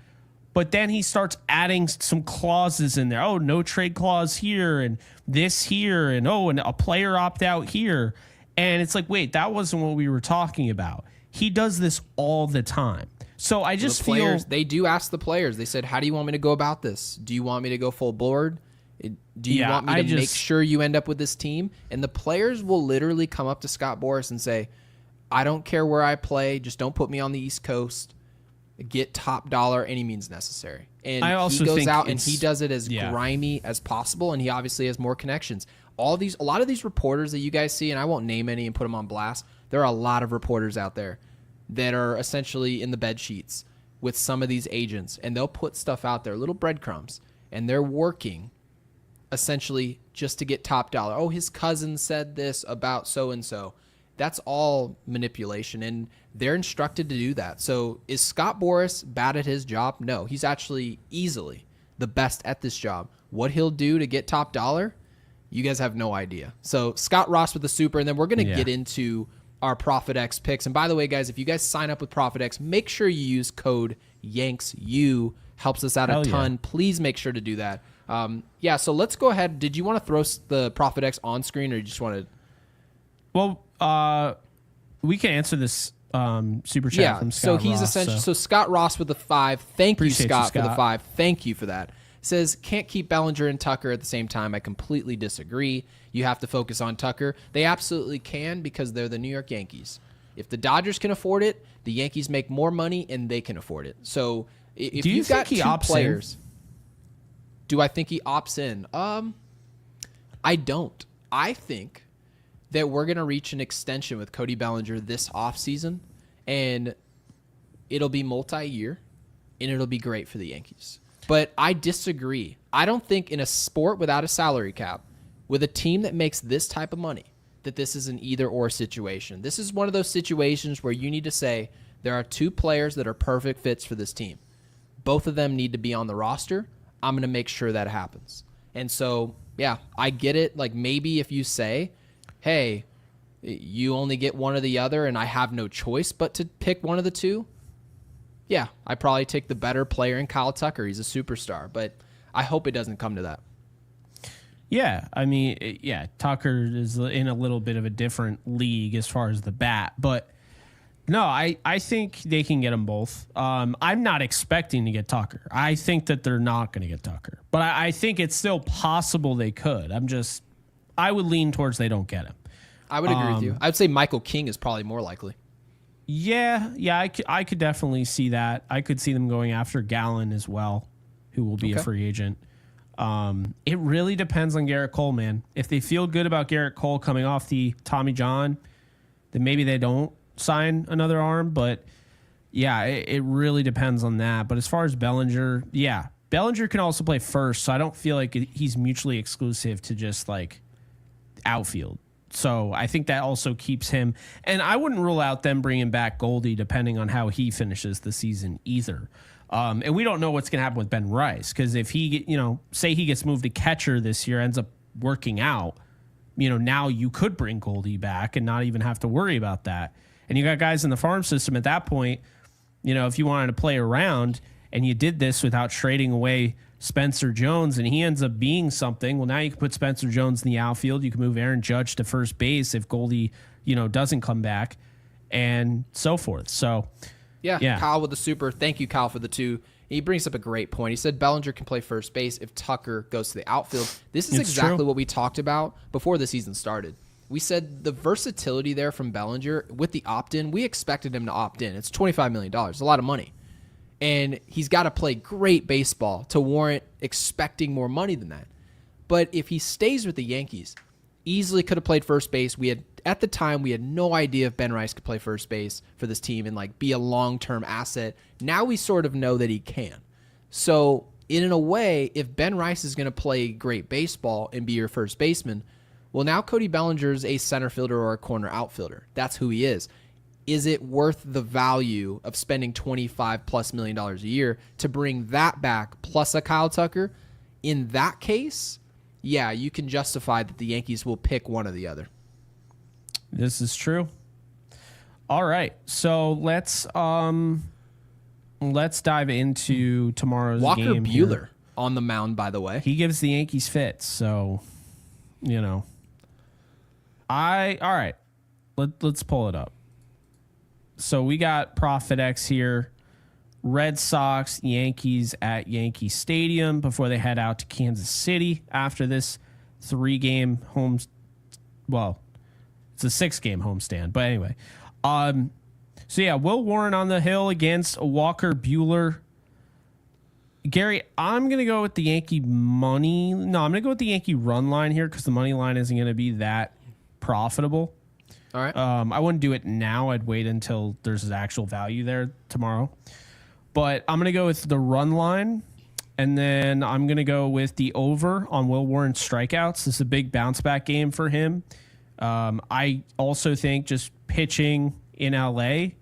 But then he starts adding some clauses in there. Oh, no trade clause here and this here and and a player opt out here. And it's like, wait, that wasn't what we were talking about. He does this all the time. So I just feel... They do ask the players. They said, how do you want me to go about this? Do you want me to go full board? Do you want me to make sure you end up with this team? And the players will literally come up to Scott Boras and say, I don't care where I play. Just don't put me on the East Coast. Get top dollar any means necessary. And he goes out and he does it as grimy as possible. And he obviously has more connections. A lot of these reporters that you guys see, and I won't name any and put them on blast, there are a lot of reporters out there that are essentially in the bed sheets with some of these agents, and they'll put stuff out there, little breadcrumbs, and they're working essentially just to get top dollar. Oh, his cousin said this about so-and-so. That's all manipulation, and they're instructed to do that. So is Scott Boras bad at his job? No, he's actually easily the best at this job. What he'll do to get top dollar, you guys have no idea. So Scott Ross with the super, and then we're going to get into our ProfitX picks. And by the way, guys, if you guys sign up with ProfitX, make sure you use code YANKSU. Helps us out a ton. Please make sure to do that. So let's go ahead. Did you want to throw the ProfitX on screen, or you just want to? Well, we can answer this super chat from Scott. So he's essentially so Scott Ross with the 5. Thank you, Scott, for the 5. Thank you for that. Says can't keep Bellinger and Tucker at the same time. I completely disagree. You have to focus on Tucker. They absolutely can because they're the New York Yankees. If the Dodgers can afford it, the Yankees make more money and they can afford it. So if you've got two players, do I think he opts in? I don't. I think that we're going to reach an extension with Cody Bellinger this offseason, and it'll be multi-year, and it'll be great for the Yankees. But I disagree. I don't think in a sport without a salary cap, with a team that makes this type of money, that this is an either-or situation. This is one of those situations where you need to say there are two players that are perfect fits for this team. both of them need to be on the roster. I'm going to make sure that happens. And so, yeah, I get it. Like maybe if you say, hey, you only get one or the other and I have no choice but to pick one of the two, yeah, I probably take the better player in Kyle Tucker. He's a superstar, but I hope it doesn't come to that. Yeah, I mean, yeah, Tucker is in a little bit of a different league as far as the bat, but no, I think they can get them both. I'm not expecting to get Tucker. I think that they're not going to get Tucker, but I think it's still possible they could. I would lean towards they don't get him. I would agree with you. I'd say Michael King is probably more likely. Yeah, I could definitely see that. I could see them going after Gallen as well, who will be a free agent. It really depends on Garrett Cole, man. If they feel good about Garrett Cole coming off the Tommy John, then maybe they don't sign another arm. But yeah, it really depends on that. But as far as Bellinger, yeah, Bellinger can also play first, so I don't feel like he's mutually exclusive to just like outfield. So I think that also keeps him. And I wouldn't rule out them bringing back Goldie depending on how he finishes the season either. And we don't know what's going to happen with Ben Rice because if he, say he gets moved to catcher this year, ends up working out, now you could bring Goldie back and not even have to worry about that. And you got guys in the farm system at that point, if you wanted to play around and you did this without trading away Spencer Jones and he ends up being something, well, now you can put Spencer Jones in the outfield. You can move Aaron Judge to first base if Goldie, doesn't come back and so forth. So, yeah, Kyle with the super. Thank you, Kyle, for the 2. He brings up a great point. He said Bellinger can play first base if Tucker goes to the outfield. This is exactly what we talked about before the season started. We said the versatility there from Bellinger with the opt-in, we expected him to opt in. It's $25 million, a lot of money. And he's got to play great baseball to warrant expecting more money than that. But if he stays with the Yankees, easily could have played first base. At the time, we had no idea if Ben Rice could play first base for this team and be a long-term asset. Now we sort of know that he can. So in a way, if Ben Rice is going to play great baseball and be your first baseman, well, now Cody Bellinger is a center fielder or a corner outfielder. That's who he is. Is it worth the value of spending $25+ million a year to bring that back plus a Kyle Tucker? In that case, yeah, you can justify that the Yankees will pick one or the other. This is true. All right, so let's dive into tomorrow's Walker game. Buehler here. On the mound, by the way. He gives the Yankees fits, so all right. Let's pull it up. So we got Profit X here. Red Sox, Yankees at Yankee Stadium before they head out to Kansas City after this 3-game home. Well, it's a 6-game homestand, but anyway. So yeah, Will Warren on the hill against Walker Buehler. Gary, I'm gonna go with the Yankee money. No, I'm gonna go with the Yankee run line here because the money line isn't gonna be that profitable. All right. I wouldn't do it now. I'd wait until there's actual value there tomorrow. But I'm going to go with the run line, and then I'm going to go with the over on Will Warren's strikeouts. This is a big bounce-back game for him. I also think just pitching in L.A.,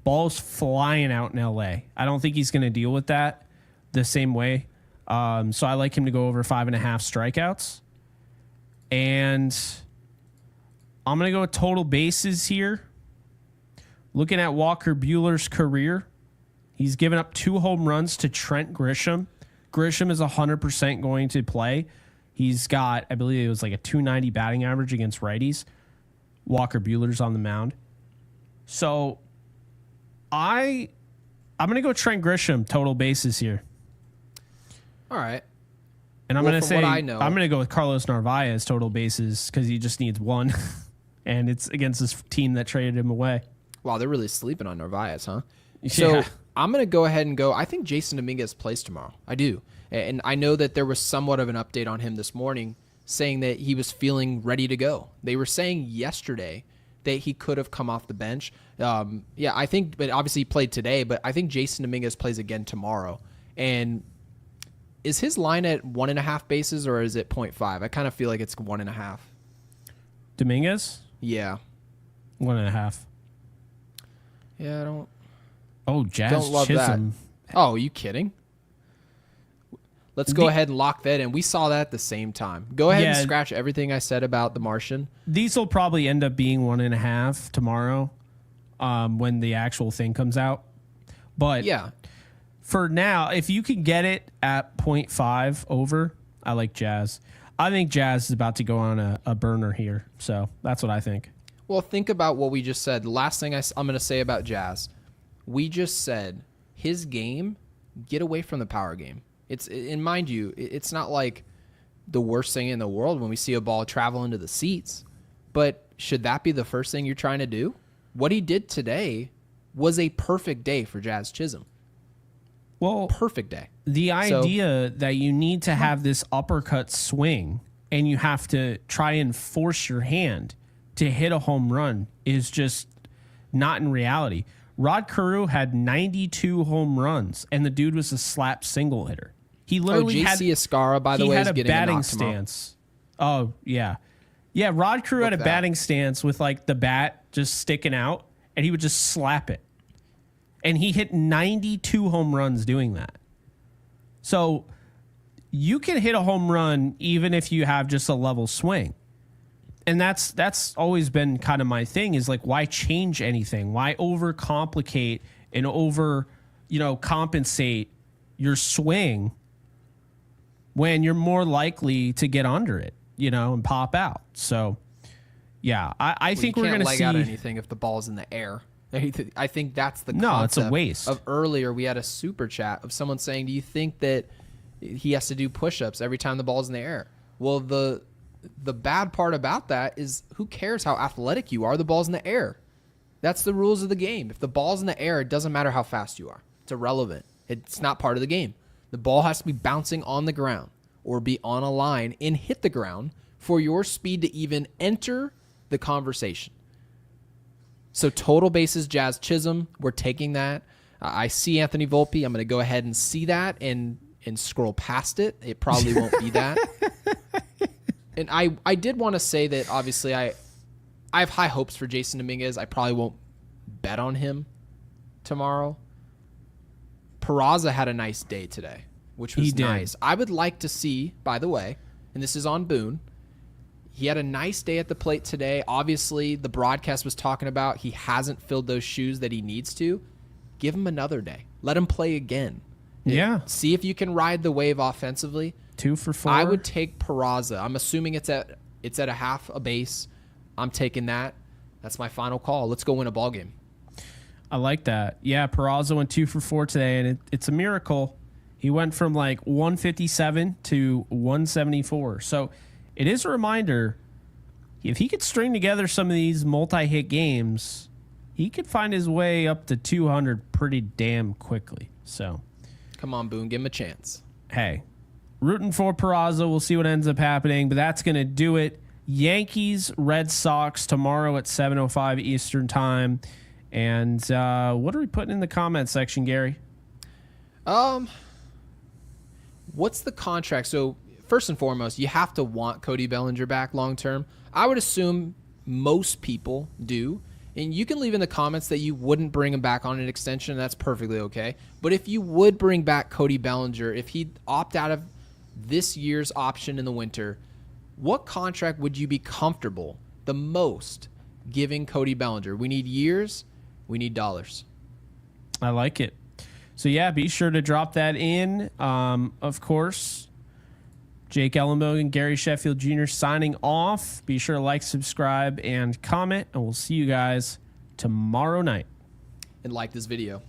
ball's flying out in L.A. I don't think he's going to deal with that the same way. So I like him to go over 5.5 strikeouts. And I'm going to go with total bases here. Looking at Walker Buehler's career, he's given up 2 home runs to Trent Grisham. Grisham is 100% going to play. He's got, I believe it was like a 290 batting average against righties. Walker Buehler's on the mound. So I'm going to go Trent Grisham, total bases here. All right. And I'm going to say, I'm going to go with Carlos Narvaez, total bases, because he just needs 1. And it's against this team that traded him away. Wow, they're really sleeping on Narvaez, huh? Yeah. So I'm going to go ahead and go. I think Jason Dominguez plays tomorrow. I do. And I know that there was somewhat of an update on him this morning saying that he was feeling ready to go. They were saying yesterday that he could have come off the bench. I think, but obviously he played today, but I think Jason Dominguez plays again tomorrow. And is his line at 1.5 bases or is it 0.5? I kind of feel like it's 1.5. Dominguez? Yeah. 1.5. Yeah, I don't. Oh, Jazz Don't love Chisholm. that. Oh, are you kidding? Let's go ahead and lock that in. We saw that at the same time. Go ahead and scratch everything I said about the Martian. These will probably end up being 1.5 tomorrow when the actual thing comes out. But yeah, for now, if you can get it at 0.5 over, I like Jazz. I think Jazz is about to go on a burner here. So that's what I think. Well, think about what we just said. The last thing I'm going to say about Jazz. We just said his game, get away from the power game. And mind you, it's not like the worst thing in the world when we see a ball travel into the seats. But should that be the first thing you're trying to do? What he did today was a perfect day for Jazz Chisholm. Well, perfect day. The idea that you need to have this uppercut swing and you have to try and force your hand to hit a home run is just not in reality. Rod Carew had 92 home runs, and the dude was a slap single hitter. He literally had Escara, by the way, is getting a batting stance. Oh, yeah. Yeah, Rod Carew had a batting stance with like the bat just sticking out, and he would just slap it. And he hit 92 home runs doing that. So you can hit a home run even if you have just a level swing. And that's always been kind of my thing is like, why change anything? Why overcomplicate and compensate your swing when you're more likely to get under it, and pop out. So, yeah, I think we're going to see. You can't leg out anything if the ball's in the air. I think that's the concept. No, it's a waste. Of earlier, we had a super chat of someone saying, do you think that he has to do push-ups every time the ball's in the air? Well, the bad part about that is who cares how athletic you are? The ball's in the air. That's the rules of the game. If the ball's in the air, it doesn't matter how fast you are. It's irrelevant. It's not part of the game. The ball has to be bouncing on the ground or be on a line and hit the ground for your speed to even enter the conversation. So total bases, Jazz Chisholm, we're taking that. I see Anthony Volpe. I'm going to go ahead and see that and scroll past it. It probably won't be that. And I did want to say that obviously I have high hopes for Jason Dominguez. I probably won't bet on him tomorrow. Peraza had a nice day today, which was nice. I would like to see, by the way, and this is on Boone, he had a nice day at the plate today. Obviously, the broadcast was talking about he hasn't filled those shoes that he needs to. Give him another day. Let him play again. Yeah. See if you can ride the wave offensively. 2 for 4. I would take Peraza. I'm assuming it's at a half a base. I'm taking that. That's my final call. Let's go win a ball game. I like that. Yeah, Peraza went 2 for 4 today, and it's a miracle. He went from like 157 to 174. So it is a reminder, if he could string together some of these multi-hit games, he could find his way up to 200 pretty damn quickly. So, come on, Boone, give him a chance. Hey, rooting for Peraza. We'll see what ends up happening, but that's going to do it. Yankees, Red Sox tomorrow at 7:05 Eastern time. And what are we putting in the comment section, Gary? What's the contract? So first and foremost, you have to want Cody Bellinger back long term. I would assume most people do. And you can leave in the comments that you wouldn't bring him back on an extension. That's perfectly okay. But if you would bring back Cody Bellinger, if he'd opt out of this year's option in the winter, what contract would you be comfortable the most giving Cody Bellinger? We need years. We need dollars. I like it. So, yeah, be sure to drop that in. Of course, Jake Ellenbogen and Gary Sheffield Jr. signing off. Be sure to like, subscribe, and comment, and we'll see you guys tomorrow night. And like this video.